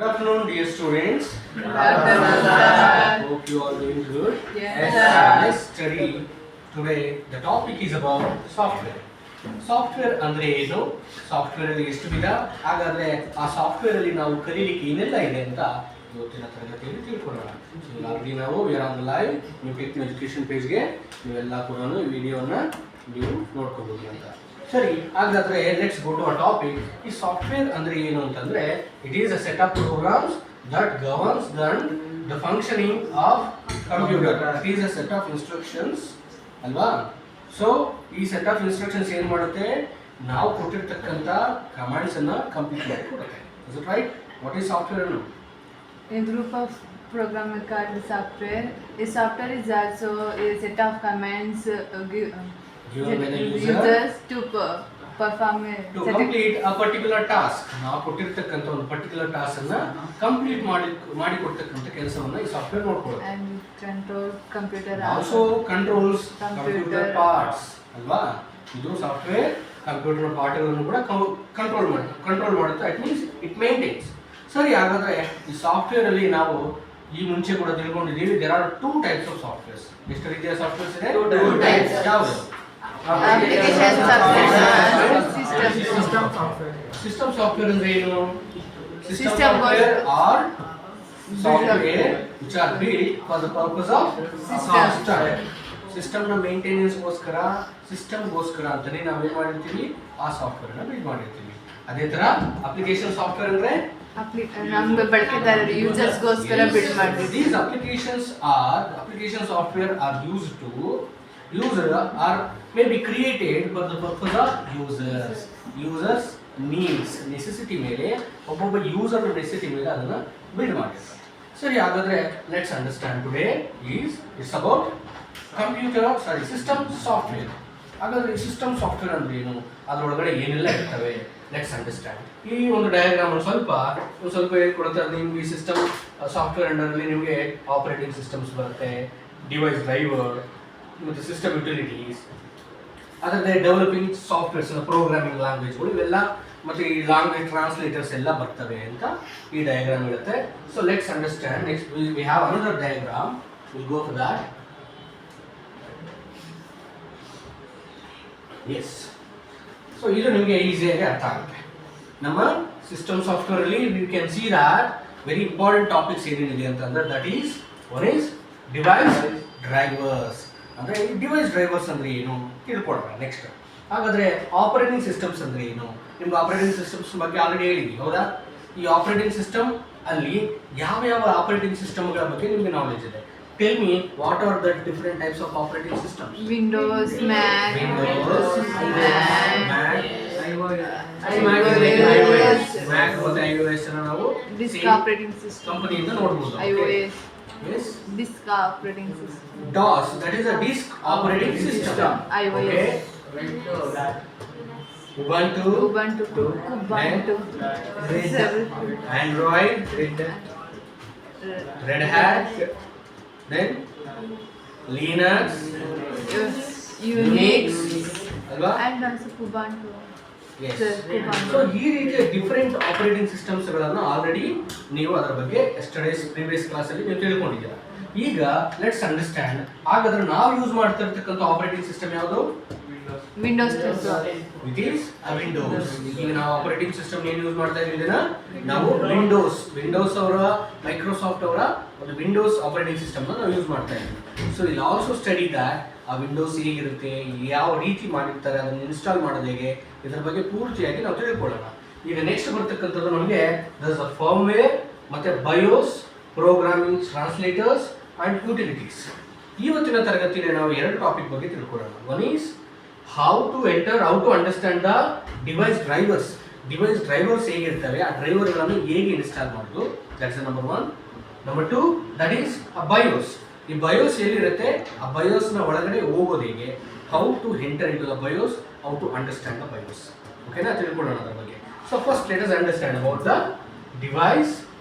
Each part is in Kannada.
Good afternoon, dear students. Good afternoon, sir. Hope you are doing good. Yes, sir. Let's study today. The topic is about software. Software ಅಂದ್ರೆ ಏನು, ಸಾಫ್ಟ್ವೇರ್ ಅಲ್ಲಿ ಎಷ್ಟು ವಿಧ, ಹಾಗಾದ್ರೆ ಆ ಸಾಫ್ಟ್ವೇರ್ ಅಲ್ಲಿ ನಾವು ಕಲೀಲಿಕ್ಕೆ ಏನೆಲ್ಲ ಇದೆ ಅಂತ ಇವತ್ತಿನ ತರಗತಿಯಲ್ಲಿ ತಿಳ್ಕೊಳ್ಳೋಣ. ಆಲ್ರೆಡಿ ನಾವು ಲೈವ್ ನೀವು ಟೆಕ್ ಎಜುಕೇಶನ್ ಪೇಜ್ಗೆ ನೀವೆಲ್ಲ ಕೂಡ ಈ ವಿಡಿಯೋನ ನೀವು ನೋಡ್ಕೋಬಹುದು ಅಂತ. ಸರಿ, ಹಾಗಾದ್ರೆ let's go to a topic. ಈ ಸಾಫ್ಟ್ವೇರ್ ಅಂದ್ರೆ ಏನು ಅಂತಂದ್ರೆ it is a set of programs that governs the functioning of computer. It is a set of instructions ಅಲ್ವಾ. ಸೊ ಈ ಸೆಟ್ ಆಫ್ ಇನ್ಸ್ಟ್ರಕ್ಷನ್ಸ್ ಏನು ಮಾಡುತ್ತೆ, ನಾವು ಕೊಟ್ಟಿರ್ತಕ್ಕಂಥ ಕಮಾಂಡ್ಸ್ ಅನ್ನ ಕಂಪ್ಲೀಟ್ ಮಾಡಿ ಕೊಡುತ್ತೆ. Is it right? What is software ಅನ್ನು? A group of programmers called software. A software is also a set of commands Given by the users to perform a to complete a particular task. ನಾವು ಕೊಟ್ಟಿರ್ತಕ್ಕಂಥ ಒಂದು ಪರ್ಟಿಕ್ಯುಲರ್ ಟಾಸ್ಕ್ ಅನ್ನ ಕಂಪ್ಲೀಟ್ ಮಾಡಿ ಕೊಡ್ತಕ್ಕಂಥ ಕೆಲಸವನ್ನ ಈ ಸಾಫ್ಟ್ವೇರ್ ನೋಡ್ಕೊಳ್ಳುತ್ತೆ. and control computer also controls computer parts ಅಲ್ವಾ. ಇದು ಸಾಫ್ಟ್ವೇರ್ ಕಂಪ್ಯೂಟರ್ ಪಾರ್ಟ್ಗಳನ್ನು ಕೂಡ ಕಂಟ್ರೋಲ್ ಮಾಡುತ್ತೆ. It means it maintains. ಸರಿ, ಹಾಗಾದ್ರೆ ಈ ಸಾಫ್ಟ್ವೇರ್ ಅಲ್ಲಿ ನಾವು ಈ ಮುಂಚೆ ಕೂಡ ತಿಳ್ಕೊಂಡಿದ್ದೀವಿ, there are 2 types of softwares. ಎಷ್ಟು ರೀತಿಯ ಸಾಫ್ಟ್ವೇರ್ಸ್ ಇದೆ? 2 types. ಯಾವುದು? application software, system software. System software ಅಂದ್ರೆ ಏನು? System software are software which are built for the purpose of System. System ನ ಮೇಂಟೆನೆನ್ಸ್ ಗೋಸ್ಕರ, ಸಿಸ್ಟಮ್ ಗೋಸ್ಕರ ಅಂತಾನೆ ನಾವು ಏನು ಮಾಡಿರ್ತೀವಿ, ಆ ಸಾಫ್ಟ್ವೇರ್ ನ ಬಿಲ್ಡ್ ಮಾಡಿರ್ತೀವಿ. ಅದೇ ತರ ಅಪ್ಲಿಕೇಶನ್ ಸಾಫ್ಟ್ವೇರ್ ಅಂದ್ರೆ ನಮ್ಗೆ ಬಳಕೆದಾರರು ಯೂಸರ್ಸ್ ಗೋಸ್ಕರ ಬಿಲ್ಡ್ ಮಾಡ್ತೀವಿ. These application software are used to user are may be created for the purpose of users needs necessity ಮೇಲೆ ಒಬ್ಬೊಬ್ಬ ಯೂಸರ್ ನೆಸೆಸಿಟಿ ಮೇಲೆ ಅದನ್ನ ಬಿಲ್ಡ್ ಮಾಡಿರ್ತಾರೆ. ಸರಿ, ಹಾಗಾದ್ರೆ let's understand today it's about system software. ಹಾಗಾದ್ರೆ ಸಿಸ್ಟಮ್ ಸಾಫ್ಟ್ವೇರ್ ಅಂದ್ರೆ ಏನು, ಅದರೊಳಗಡೆ ಏನೆಲ್ಲ ಇರ್ತವೆ, ಲೆಟ್ಸ್ ಅಂಡರ್ಸ್ಟ್ಯಾಂಡ್. ಈ ಒಂದು ಡಯಾಗ್ರಾಮ್ ಸ್ವಲ್ಪ ಹೇಳ್ಕೊಡುತ್ತೆ. ನಿಮ್ಗೆ ಈ ಸಿಸ್ಟಮ್ ಸಾಫ್ಟ್ವೇರ್ ಅಂಡರಲ್ಲಿ ನಿಮಗೆ ಆಪರೇಟಿಂಗ್ ಸಿಸ್ಟಮ್ಸ್ ಬರುತ್ತೆ, ಡಿವೈಸ್ ಡ್ರೈವರ್ ಮತ್ತು ಸಿಸ್ಟಮ್ ಯುಟಿಲಿಟೀಸ್, ಅದರಲ್ಲಿ ಡೆವಲಪಿಂಗ್ ಸಾಫ್ಟ್ವೇರ್ಸ್, ಪ್ರೋಗ್ರಾಮಿಂಗ್ ಲ್ಯಾಂಗ್ವೇಜ್ಗಳು ಇವೆಲ್ಲ, ಮತ್ತು ಈ ಲ್ಯಾಂಗ್ವೇಜ್ ಟ್ರಾನ್ಸ್ಲೇಟರ್ಸ್ ಎಲ್ಲ ಬರ್ತವೆ ಅಂತ ಈ ಡಯಾಗ್ರಾಮ್ ಇರುತ್ತೆ. So let's understand. Next we have another diagram, will go for that. Yes, so ಇದು ನಿಮಗೆ ಈಸಿಯಾಗಿ ಅರ್ಥ ಆಗುತ್ತೆ. ನಮ್ಮ ಸಿಸ್ಟಮ್ ಸಾಫ್ಟ್ವೇರ್ ಅಲ್ಲಿ you can see that very important topics ಏನೇನಿದೆ ಅಂತಂದ್ರೆ that is one is device drivers. ಅಂದರೆ ಈ ಡಿವೈಸ್ ಡ್ರೈವರ್ಸ್ ಅಂದರೆ ಏನು ತಿಳ್ಕೊಡೋಣ ನೆಕ್ಸ್ಟ್. ಹಾಗಾದರೆ ಆಪರೇಟಿಂಗ್ ಸಿಸ್ಟಮ್ಸ್ ಅಂದರೆ ಏನು? ನಿಮ್ಗೆ ಆಪರೇಟಿಂಗ್ ಸಿಸ್ಟಮ್ಸ್ ಬಗ್ಗೆ ಆಲ್ರೆಡಿ ಹೇಳಿದ್ವಿ, ಹೌದಾ? ಈ ಆಪರೇಟಿಂಗ್ ಸಿಸ್ಟಮ್ ಅಲ್ಲಿ ಯಾವ ಆಪರೇಟಿಂಗ್ ಸಿಸ್ಟಮ್ಗಳ ಬಗ್ಗೆ ನಿಮಗೆ ನಾಲೆಜ್ ಇದೆ? Tell me, what are the different types of operating systems? Windows, Mac, Mac ಮತ್ತು iOS ಅನ್ನು ನಾವು ಡಿಸ್ಕ್ ಆಪರೇಟಿಂಗ್ ಸಿಸ್ಟಮ್, ಕಂಪನಿಯಿಂದ ನೋಡಬಹುದು. iOS, Yes. disk operating system, DOS, that is a disk operating system. iOS, Okay. Ubuntu, Ubuntu, Android, Red Hat, then Linux, Unix, alva? and also Ubuntu. Yes. Ubuntu. So ಈ ರೀತಿಯ ಡಿಫರೆಂಟ್ ಆಪರೇಟಿಂಗ್ ಸಿಸ್ಟಮ್ಸ್ ಗಳನ್ನು ಆಲ್ರೆಡಿ ನೀವು ಅದರ ಬಗ್ಗೆ ಪ್ರೀವಿಯಸ್ ಕ್ಲಾಸ್ ಅಲ್ಲಿ ನೀವು ತಿಳ್ಕೊಂಡಿದ್ದೀರಾ. ಈಗ ಲೆಟ್ಸ್ ಅಂಡರ್ಸ್ಟ್ಯಾಂಡ್. ಹಾಗಾದ್ರೆ ನಾವು ಯೂಸ್ ಮಾಡ್ತಾ ಇರ್ತಕ್ಕಂಥ ಆಪರೇಟಿಂಗ್ ಸಿಸ್ಟಮ್ ಯಾವುದು? Windows 10. It is a Windows. ಈಗ ನಾವು ಆಪರೇಟಿಂಗ್ ಸಿಸ್ಟಮ್ ಏನು ಯೂಸ್ ಮಾಡ್ತಾ ಇದ್ದೀವಿ, ನಾವು ವಿಂಡೋಸ್ ಅವರ, ಮೈಕ್ರೋಸಾಫ್ಟ್ ಅವರ ಒಂದು ವಿಂಡೋಸ್ ಆಪರೇಟಿಂಗ್ ಸಿಸ್ಟಮ್ ನಾವು ಯೂಸ್ ಮಾಡ್ತಾ ಇದ್ದೀವಿ. ಸೊ ಇಲ್ಲಿ ಆಲ್ಸೋ ಸ್ಟಡಿ ದ್ಯಾಟ್ ಆ ವಿಂಡೋಸ್ ಹೇಗಿರುತ್ತೆ, ಯಾವ ರೀತಿ ಮಾಡಿರ್ತಾರೆ, ಅದನ್ನು ಇನ್ಸ್ಟಾಲ್ ಮಾಡೋದು ಹೇಗೆ, ಇದರ ಬಗ್ಗೆ ಪೂರ್ತಿಯಾಗಿ ನಾವು ತಿಳ್ಕೊಳ್ಳೋಣ. ಈಗ ನೆಕ್ಸ್ಟ್ ಬರ್ತಕ್ಕಂಥದ್ದು ನಮಗೆ ಫರ್ಮ್ವೇರ್ ಮತ್ತೆ BIOS, programming translators and utilities. ಇವತ್ತಿನ ತರಗತಿಯಲ್ಲಿ ನಾವು 2 ಟಾಪಿಕ್ ಬಗ್ಗೆ ತಿಳ್ಕೊಳ್ಳೋಣ. One is how to understand the device drivers. Device drivers ಹೇಗಿರ್ತವೆ, ಆ ಡ್ರೈವರ್ಗಳನ್ನು ಹೇಗೆ ಇನ್ಸ್ಟಾಲ್ ಮಾಡೋದು, that's number 1. Number 2 that is a BIOS. ಈ ಬಯೋಸ್ ಎಲ್ಲಿರುತ್ತೆ, ಆ ಬಯೋಸ್ನ ಒಳಗಡೆ ಹೋಗೋದು ಹೇಗೆ, how to enter into the BIOS, how to understand the BIOS. ಓಕೆನಾ, ತಿಳ್ಕೊಳ್ಳೋಣ ಅದರ ಬಗ್ಗೆ. So first let us understand about the device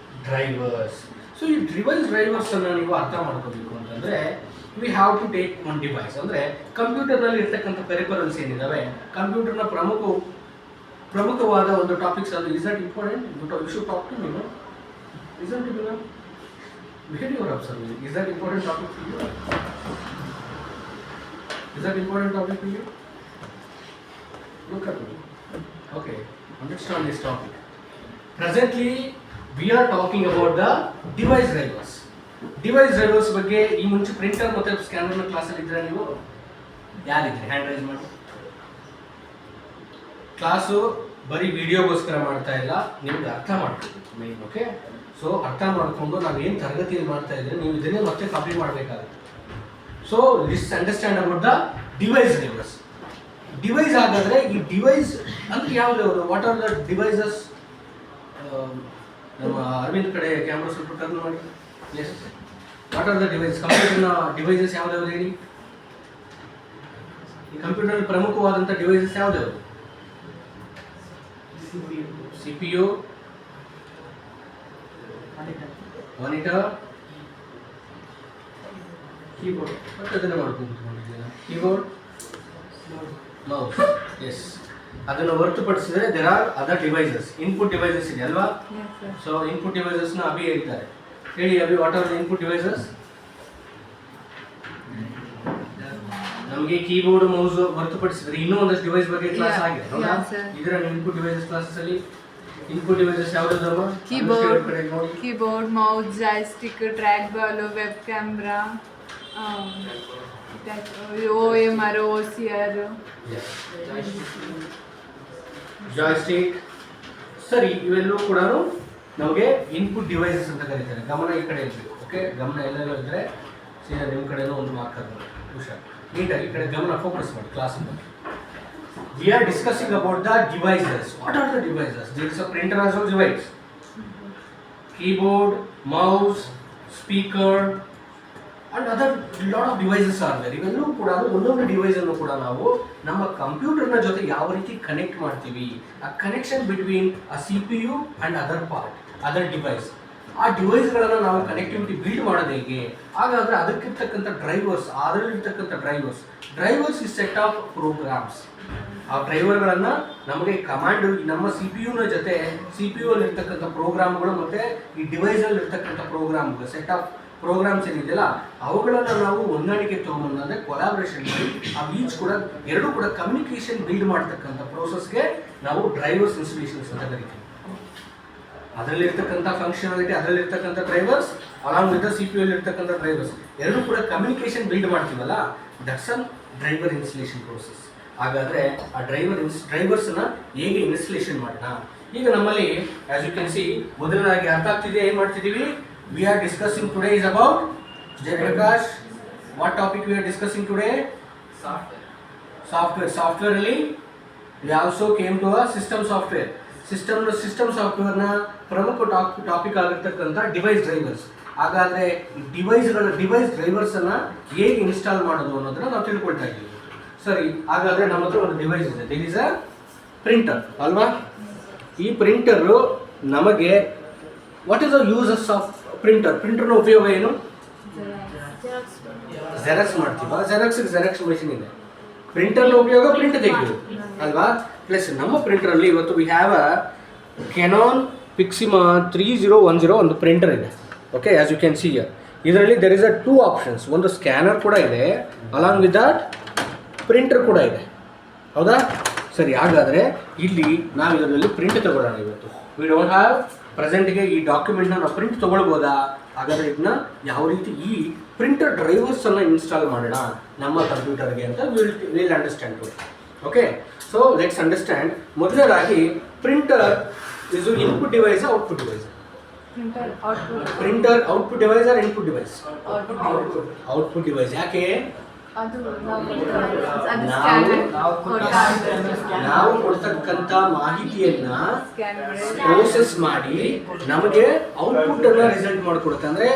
drivers. So ಈ ಡಿವೈಸ್ ಡ್ರೈವರ್ಸ್ ಅನ್ನು ನೀವು ಅರ್ಥ ಮಾಡ್ಕೋಬೇಕು ಅಂತಂದ್ರೆ we have to take one device. ಅಂದರೆ ಕಂಪ್ಯೂಟರ್ನಲ್ಲಿ ಇರ್ತಕ್ಕಂಥ ಪೆರಿಫರಲ್ಸ್ ಏನಿದಾವೆ, ಕಂಪ್ಯೂಟರ್ನ ಪ್ರಮುಖವಾದ ಒಂದು ಟಾಪಿಕ್ಸ್ ಅದು. Is that important? You should talk to me. Isn't it enough? Where you are observing? Is that important topic for you? Is that important topic for you? Look at me. Okay, understand this topic. Presently, we are talking about the device drivers. Device drivers ಬಗ್ಗೆ ಈ ಮುಂಚೆ ಪ್ರಿಂಟರ್ ಮತ್ತೆ ಸ್ಕ್ಯಾನರ್ ನ ಕ್ಲಾಸ್ ಅಲ್ಲಿ ಇದ್ರೆ ನೀವು ಯಾರಿದ್ರೆ ಹ್ಯಾಂಡ್ ರೈಸ್ ಮಾಡಿ. ಕ್ಲಾಸು ಬರೀ ವಿಡಿಯೋಗೋಸ್ಕರ ಮಾಡ್ತಾ ಇಲ್ಲ, ನಿಮ್ಗೆ ಅರ್ಥ ಮಾಡ್ಬೇಕು ಮೇನ್. ಓಕೆ, ಸೊ ಅರ್ಥ ಮಾಡಿಕೊಂಡು ನಾವು ಏನು ತರಗತಿಯಲ್ಲಿ ಮಾಡ್ತಾ ಇದ್ರೆ ನೀವು ಇದನ್ನೇ ಮತ್ತೆ ಕಾಪಿ ಮಾಡಬೇಕಾಗುತ್ತೆ. So let's understand about the device drivers. Device ಹಾಗಾದ್ರೆ ಈ ಡಿವೈಸ್ ಅಂದ್ರೆ ಯಾವ್ದು? What are the devices? ನಮ್ಮ ಅರವಿಂದ್ ಕಡೆ ಕ್ಯಾಮ್ರಾ ಸ್ವಲ್ಪ ಟರ್ನ್ ಮಾಡಿ. Yes, what are the device? ಕಂಪ್ಯೂಟರ್ನ ಡಿವೈಸಸ್ ಯಾವ್ದಾವ್ದು ಹೇಳಿ? ಈ ಕಂಪ್ಯೂಟರ್ ಪ್ರಮುಖವಾದಂಥ ಡಿವೈಸಸ್ ಯಾವ್ದಾವ್ದು? CPU, monitor, keyboard. ಮತ್ತೆ ಅದನ್ನು ಮಾಡ್ಕೊಂಡಿದ್ದೀರಾ? Keyboard, mouse. ಎಸ್, ಅದನ್ನು ಹೊರತುಪಡಿಸಿದ್ರೆ there are other devices. Input devices ಇದೆ ಅಲ್ವಾ? ಸೊ ಇನ್ಪುಟ್ ಡಿವೈಸಸ್ ನ ಅಭಿ ಹೇಳ್ತಾರೆ. ಹೇಳಿ Abhi, what are the input devices? ನಮಗೆ ಕೀಬೋರ್ಡ್ ಮೌಸ್ ಹೊರತುಪಡಿಸಿದ್ರೆ ಇನ್ನೂ ಒಂದಷ್ಟು ಡಿವೈಸ್ ಬಗ್ಗೆ ಕ್ಲಾಸ್ ಆಗಿದೆ ಹೌದಾ? ಇದರ ಇನ್ಪುಟ್ ಡಿವೈಸಸ್ ಕ್ಲಾಸಸ್ ಅಲ್ಲಿ ಇನ್ಪುಟ್ ಡಿವೈಸಸ್ ಯಾವ್ದಾದ್ರು? Keyboard, mouse, joystick, track ball, web camera, OMR, OCR, joystick. ಸರಿ, ಇವೆಲ್ಲವೂ ಕೂಡ ನಮಗೆ ಇನ್ಪುಟ್ ಡಿವೈಸಸ್ ಅಂತ ಕರೀತಾರೆ. ಗಮನ ಈ ಕಡೆ ಇರಬೇಕು. ಓಕೆ, ಗಮನ ಎಲ್ಲೆಲ್ಲೋ ಇದ್ರೆ ಸೀದಾ ನಿಮ್ಮ ಕಡೆನೂ ಒಂದು ಮಾರ್ಕರ್ ಹುಷಾರು. ನೀಟಾಗಿ ಈ ಕಡೆ ಗಮನ ಫೋಕಸ್ ಮಾಡಿ ಕ್ಲಾಸ್ ಬಗ್ಗೆ. We are discussing about the devices. What are the devices? There is a printer as a device. Keyboard, mouse, speaker, and other lot of devices are there. ಇವೆಲ್ಲವೂ ಕೂಡ ಒಂದೊಂದು ಡಿವೈಸ್ ಅನ್ನು ಕೂಡ ನಾವು ನಮ್ಮ ಕಂಪ್ಯೂಟರ್ನ ಜೊತೆ ಯಾವ ರೀತಿ ಕನೆಕ್ಟ್ ಮಾಡ್ತೀವಿ, ಆ ಕನೆಕ್ಷನ್ ಬಿಟ್ವೀನ್ ಆ CPU and other part, other device. ಆ ಡಿವೈಸ್ಗಳನ್ನು ನಾವು ಕನೆಕ್ಟಿವಿಟಿ ಬಿಲ್ಡ್ ಮಾಡೋದು ಹೇಗೆ? ಹಾಗಾದ್ರೆ ಅದಕ್ಕಿರ್ತಕ್ಕಂಥ ಡ್ರೈವರ್ಸ್, ಅದರಲ್ಲಿರ್ತಕ್ಕಂಥ drivers is set of programs. ಆ ಡ್ರೈವರ್ಗಳನ್ನು ನಮಗೆ ಕಮಾಂಡ್ ನಮ್ಮ CPU ನ ಜೊತೆ CPU ಅಲ್ಲಿ ಇರ್ತಕ್ಕಂಥ ಪ್ರೋಗ್ರಾಮ್ಗಳು ಮತ್ತೆ ಈ ಡಿವೈಸ್ ಅಲ್ಲಿ ಇರ್ತಕ್ಕಂಥ ಪ್ರೋಗ್ರಾಮ್ಗಳು, ಸೆಟ್ ಆಫ್ ಪ್ರೋಗ್ರಾಮ್ಸ್ ಏನಿದೆಯಲ್ಲ ಅವುಗಳನ್ನು ನಾವು ಹೊಂದಾಣಿಕೆ ತೊಗೊಂಬಂದ್ರೆ ಕೊಲಾಬ್ರೇಷನ್ ಮಾಡಿ ಆ ಈಚ್ ಕೂಡ ಎರಡು ಕೂಡ ಕಮ್ಯುನಿಕೇಶನ್ ಬಿಲ್ಡ್ ಮಾಡ್ತಕ್ಕಂಥ ಪ್ರೋಸೆಸ್ಗೆ ನಾವು ಡ್ರೈವರ್ಸ್ ಇನ್ಸ್ಟಾಲೇಷನ್ಸ್ ಅಂತ ಕರಿತೀವಿ. ಅದರಲ್ಲಿರ್ತಕ್ಕಂಥ ಫಂಕ್ಷನಾಲಿಟಿ, ಅದರಲ್ಲಿರ್ತಕ್ಕಂಥ ಡ್ರೈವರ್ಸ್ ಅಲಾಂಗ್ ವಿತ್ CPU ಅಲ್ಲಿ ಇರ್ತಕ್ಕಂಥ ಡ್ರೈವರ್ಸ್ ಎರಡು ಕೂಡ ಕಮ್ಯುನಿಕೇಶನ್ ಬಿಲ್ಡ್ ಮಾಡ್ತೀವಲ್ಲ, that's an driver installation process. ಹಾಗಾದ್ರೆ ಆ ಡ್ರೈವರ್ಸ್ನ ಹೇಗೆ ಇನ್ಸ್ಟಾಲೇಷನ್ ಮಾಡೋಣ? ಈಗ ನಮ್ಮಲ್ಲಿ ಆಸ್ ಯು ಕ್ಯಾನ್ ಸಿ ಮೊದಲನಾಗಿ ಅರ್ಥ ಆಗ್ತಿದೆ. ಏನು ಮಾಡ್ತಿದ್ದೀವಿ? We are discussing today is about Jayaprakash. What topic we are discussing today? Software ಅಲ್ಲಿ we also came to a system software. System software ನ ಪ್ರಮುಖ ಟಾಪಿಕ್ ಆಗಿರ್ತಕ್ಕಂಥ ಡಿವೈಸ್ ಡ್ರೈವರ್ಸ್. ಹಾಗಾದ್ರೆ ಡಿವೈಸ್ ಡ್ರೈವರ್ಸ್ ಅನ್ನ ಹೇಗೆ ಇನ್ಸ್ಟಾಲ್ ಮಾಡೋದು ಅನ್ನೋದನ್ನ ನಾವು ತಿಳ್ಕೊಳ್ತಾ ಇದ್ದೀವಿ. ಸರಿ, ಹಾಗಾದ್ರೆ ನಮ್ಮ ಹತ್ರ ಒಂದು ಡಿವೈಸ್ ಇದೆ. ದೇರ್ ಇಸ್ ಅ ಪ್ರಿಂಟರ್ ಅಲ್ವಾ? ಈ ಪ್ರಿಂಟರ್ ನಮಗೆ what is the uses of ಪ್ರಿಂಟರ್ನ ಉಪಯೋಗ ಏನು? ಜೆರಾಕ್ಸ್ ಮಾಡ್ತೀವ, ಜೆರಾಕ್ಸ್ ಮಷಿನ್ ಇದೆ. ಪ್ರಿಂಟರ್ನ ಉಪಯೋಗ ಪ್ರಿಂಟ್ ತೆಗೆಯೋದು ಅಲ್ವಾ? ಪ್ಲಸ್ ನಮ್ಮ ಪ್ರಿಂಟರಲ್ಲಿ ಇವತ್ತು we have a Canon Pixma 3010 ಒಂದು ಪ್ರಿಂಟರ್ ಇದೆ. Okay, as you can see here. There ದೆರ್ ಇಸ್ ಅ 2 ಆಪ್ಷನ್ಸ್. ಒಂದು ಸ್ಕ್ಯಾನರ್ ಕೂಡ ಇದೆ, ಅಲಾಂಗ್ ವಿತ್ ದಟ್ ಪ್ರಿಂಟರ್ ಕೂಡ ಇದೆ. ಹೌದಾ? ಸರಿ, ಹಾಗಾದರೆ ಇಲ್ಲಿ ನಾವು ಇದರಲ್ಲಿ ಪ್ರಿಂಟ್ ತಗೊಳ್ಳೋಣ. ಇವತ್ತು ವಿ ಡೋಂಟ್ ಹ್ಯಾವ್ ಪ್ರೆಸೆಂಟ್ಗೆ ಈ ಡಾಕ್ಯುಮೆಂಟ್ನ ನಾವು ಪ್ರಿಂಟ್ ತೊಗೊಳ್ಬೋದಾ? ಹಾಗಾದರೆ ಇದನ್ನ ಯಾವ ರೀತಿ ಈ ಪ್ರಿಂಟರ್ ಡ್ರೈವರ್ಸನ್ನು ಇನ್ಸ್ಟಾಲ್ ಮಾಡೋಣ ನಮ್ಮ ಕಂಪ್ಯೂಟರ್ಗೆ ಅಂತ will understand to. Okay, so let's understand. ಮೊದಲನೇದಾಗಿ printer is input device, output device? Printer output device or input device? Output device. ಯಾಕೆ? ನಾವು ಕೊಡ್ತಕ್ಕಂಥ ಮಾಹಿತಿಯನ್ನ ಪ್ರೋಸೆಸ್ ಮಾಡಿ ನಮಗೆ ಔಟ್ಪುಟ್ ಅನ್ನ ರಿಸಲ್ಟ್ ಮಾಡಿಕೊಡುತ್ತೆ. ಅಂದ್ರೆ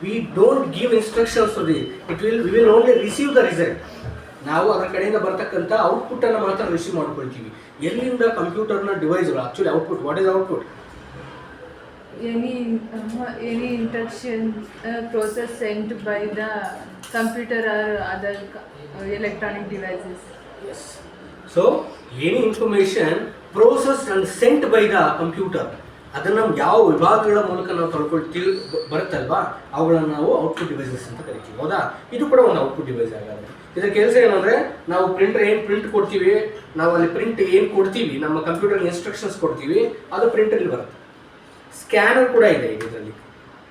we don't give instructions to the we will only receive the result. ನಾವು ಅದರ ಕಡೆಯಿಂದ ಬರ್ತಕ್ಕಂಥ ಔಟ್ಪುಟ್ ಅನ್ನ ಮಾತ್ರ ರಿಸೀವ್ ಮಾಡ್ಕೊಳ್ತೀವಿ. ಎಲ್ಲಿಂದ? ಕಂಪ್ಯೂಟರ್ನ device. Actually output, what is output? any instruction process sent by the computer or other electronic devices. Yes. So any information processed and sent by the computer ಅದನ್ನು ಯಾವ ವಿಭಾಗಗಳ ಮೂಲಕ ನಾವು ತೊಳ್ಕೊಳ್ತೀವಿ ಬರುತ್ತಲ್ವಾ ಅವುಗಳನ್ನು ನಾವು ಔಟ್ಪುಟ್ ಡಿವೈಸಸ್ ಅಂತ ಕರಿತೀವಿ. ಹೌದಾ? ಇದು ಕೂಡ ಒಂದು ಔಟ್ಪುಟ್ ಡಿವೈಸ್ ಆಗುತ್ತೆ. ಇದರ ಕೆಲಸ ಏನಂದರೆ ನಾವು ಪ್ರಿಂಟರ್ ಏನು ಪ್ರಿಂಟ್ ಕೊಡ್ತೀವಿ, ನಾವು ಅಲ್ಲಿ ಪ್ರಿಂಟ್ ಏನು ಕೊಡ್ತೀವಿ, ನಮ್ಮ ಕಂಪ್ಯೂಟರ್ಗೆ ಇನ್ಸ್ಟ್ರಕ್ಷನ್ಸ್ ಕೊಡ್ತೀವಿ, ಅದು ಪ್ರಿಂಟಲ್ಲಿ ಬರುತ್ತೆ. ಸ್ಕ್ಯಾನರ್ ಕೂಡ ಇದೆ ಇದರಲ್ಲಿ.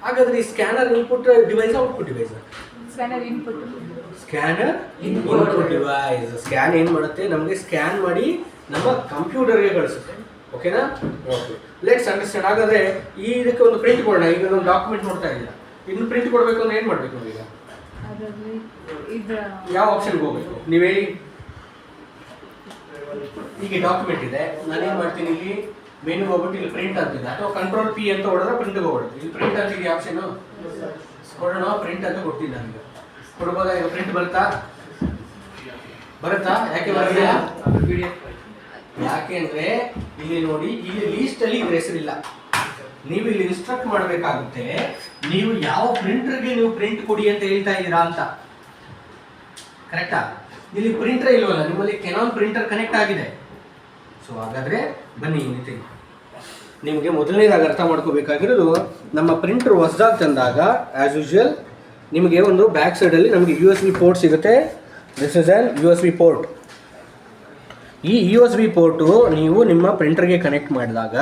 ಹಾಗಾದರೆ ಈ scanner input device output device? Scanner input. Scanner input device. Scan ಏನು ಮಾಡುತ್ತೆ, ನಮಗೆ ಸ್ಕ್ಯಾನ್ ಮಾಡಿ ನಮ್ಮ ಕಂಪ್ಯೂಟರ್ಗೆ ಕಳಿಸುತ್ತೆ. ಓಕೆನಾ? Okay, let's understand. ಹಾಗಾದರೆ ಈ ಇದಕ್ಕೆ ಒಂದು ಪ್ರಿಂಟ್ ಕೊಡೋಣ. ಈಗ ಒಂದು ಡಾಕ್ಯುಮೆಂಟ್ ನೋಡ್ತಾ ಇದ್ದೀರಾ, ಇನ್ನು ಪ್ರಿಂಟ್ ಕೊಡಬೇಕು ಅಂದ್ರೆ ಏನು ಮಾಡಬೇಕು ನಾವೀಗ? ಅದರಲ್ಲಿ ಇದು ಯಾವ ಆಪ್ಷನ್ಗೆ ಹೋಗಬೇಕು ನೀವು ಹೇಳಿ? ಈಗ ಡಾಕ್ಯುಮೆಂಟ್ ಇದೆ, ನಾನೇನು ಮಾಡ್ತೀನಿ, ಇಲ್ಲಿ ಮೆನು ಹೋಗ್ಬಿಟ್ಟು ಇಲ್ಲಿ ಪ್ರಿಂಟ್ ಅಂತಿದೆ, ಅಥವಾ ಕಂಟ್ರೋಲ್ P ಅಂತ ಹೊಡೆದ್ರೆ ಪ್ರಿಂಟ್ಗೆ ಹೋಗ್ಬಿಡುತ್ತೆ. ಇಲ್ಲಿ ಪ್ರಿಂಟ್ ಅಂತಿದೆ ಆಪ್ಷನು, ಕೊಡೋಣ. ಪ್ರಿಂಟ್ ಅಂತ ಕೊಡ್ತೀನಿ ನನಗೆ, ಕೊಡ್ಬೋದಾ? ಈಗ ಪ್ರಿಂಟ್ ಬರುತ್ತಾ? ಯಾಕೆ ಬರಲ್ಲ? ಯಾಕೆ ಅಂದರೆ ಇಲ್ಲಿ ನೋಡಿ, ಇಲ್ಲಿ ಲೀಸ್ಟಲ್ಲಿ ಇದ್ರ ಹೆಸರಿಲ್ಲ. ನೀವು ಇಲ್ಲಿ ಇನ್ಸ್ಟ್ರಕ್ಟ್ ಮಾಡಬೇಕಾಗುತ್ತೆ, ನೀವು ಯಾವ ಪ್ರಿಂಟರ್ಗೆ ನೀವು ಪ್ರಿಂಟ್ ಕೊಡಿ ಅಂತ ಹೇಳ್ತಾ ಇದ್ದೀರಾ ಅಂತ. ಕರೆಕ್ಟಾ? ಇಲ್ಲಿ ಪ್ರಿಂಟರ್ ಇಲ್ವಲ್ಲ, ನಿಮ್ಮಲ್ಲಿ ಕೆನಾನ್ ಪ್ರಿಂಟರ್ ಕನೆಕ್ಟ್ ಆಗಿದೆ. ಸೊ ಹಾಗಾದರೆ ಬನ್ನಿ ನಿತಿನ್, ನಿಮಗೆ ಮೊದಲನೇದಾಗಿ ಅರ್ಥ ಮಾಡ್ಕೋಬೇಕಾಗಿರೋದು, ನಮ್ಮ ಪ್ರಿಂಟರ್ ಹೊಸದಾಗಿ ತಂದಾಗ ಆ್ಯಸ್ ಯೂಶುವಲ್ ನಿಮಗೆ ಒಂದು ಬ್ಯಾಕ್ ಸೈಡಲ್ಲಿ ನಮಗೆ USB ಪೋರ್ಟ್ ಸಿಗುತ್ತೆ. This is on USB port. ಈ USB ಪೋರ್ಟು ನೀವು ನಿಮ್ಮ ಪ್ರಿಂಟರ್ಗೆ ಕನೆಕ್ಟ್ ಮಾಡಿದಾಗ,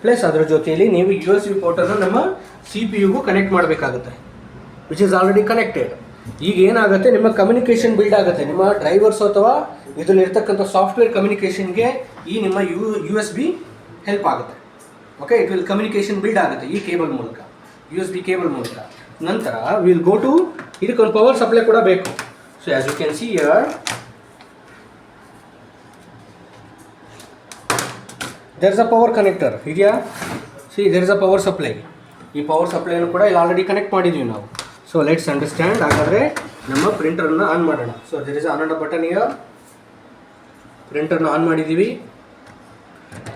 ಪ್ಲಸ್ ಅದರ ಜೊತೆಯಲ್ಲಿ ನೀವು USB ಪೋರ್ಟನ್ನು ನಮ್ಮ CPU ಕನೆಕ್ಟ್ ಮಾಡಬೇಕಾಗುತ್ತೆ, ವಿಚ್ ಇಸ್ ಆಲ್ರೆಡಿ ಕನೆಕ್ಟೆಡ್. ಈಗ ಏನಾಗುತ್ತೆ, ನಿಮ್ಮ ಕಮ್ಯುನಿಕೇಷನ್ ಬಿಲ್ಡ್ ಆಗುತ್ತೆ. ನಿಮ್ಮ ಡ್ರೈವರ್ಸ್ ಅಥವಾ ಇದರಲ್ಲಿರ್ತಕ್ಕಂಥ ಸಾಫ್ಟ್ವೇರ್ ಕಮ್ಯುನಿಕೇಷನ್ಗೆ ಈ ನಿಮ್ಮ USB ಹೆಲ್ಪ್ ಆಗುತ್ತೆ. Okay, it will communication build ಆಗುತ್ತೆ ಈ ಕೇಬಲ್ ಮೂಲಕ, USB ಕೇಬಲ್ ಮೂಲಕ. ನಂತರ ವಿಲ್ ಗೋ ಟು, ಇದಕ್ಕೊಂದು ಪವರ್ ಸಪ್ಲೈ ಕೂಡ ಬೇಕು. So as you can see here, there is a power connector ಇದೆಯಾ? See, there is a power supply. ಈ ಪವರ್ ಸಪ್ಲೈನು ಕೂಡ ಇಲ್ಲಿ ಆಲ್ರೆಡಿ ಕನೆಕ್ಟ್ ಮಾಡಿದ್ದೀವಿ ನಾವು. So let's understand. ಹಾಗಾದರೆ ನಮ್ಮ ಪ್ರಿಂಟರನ್ನು ಆನ್ ಮಾಡೋಣ. So there is on button here. ಪ್ರಿಂಟರ್ನ ಆನ್ ಮಾಡಿದ್ದೀವಿ.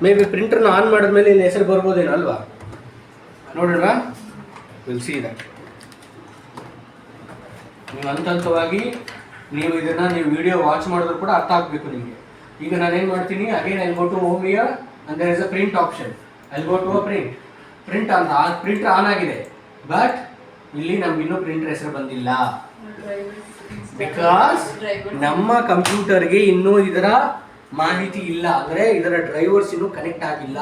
ಮೇ ಬಿ ಪ್ರಿಂಟರ್ನ ಆನ್ ಮಾಡಿದ್ಮೇಲೆ ಇಲ್ಲಿ ಹೆಸರು ಬರ್ಬೋದೇನೋ ಅಲ್ವಾ? ನೋಡೋಣ, ವಿಲ್ ಸಿ ದಟ್. ನೀವು ಹಂತವಾಗಿ ನೀವು ಇದನ್ನು ನೀವು ವಿಡಿಯೋ ವಾಚ್ ಮಾಡಿದ್ರು ಕೂಡ ಅರ್ಥ ಆಗಬೇಕು ನಿಮಗೆ. ಈಗ ನಾನೇನು ಮಾಡ್ತೀನಿ, again I go to home here and there is a print option. I'll go to a print ಅಂತ ಪ್ರಿಂಟರ್ ಆನ್ ಆಗಿದೆ, ಬಟ್ ಇಲ್ಲಿ ನಮ್ಗೆ ಇನ್ನೂ ಪ್ರಿಂಟರ್ ಹೆಸರು ಬಂದಿಲ್ಲ. ಬಿಕಾಸ್ ನಮ್ಮ ಕಂಪ್ಯೂಟರ್ಗೆ ಇನ್ನೂ ಇದರ ಮಾಹಿತಿ ಇಲ್ಲ, ಅಂದರೆ ಇದರ ಡ್ರೈವರ್ಸ್ ಇನ್ನೂ ಕನೆಕ್ಟ್ ಆಗಿಲ್ಲ,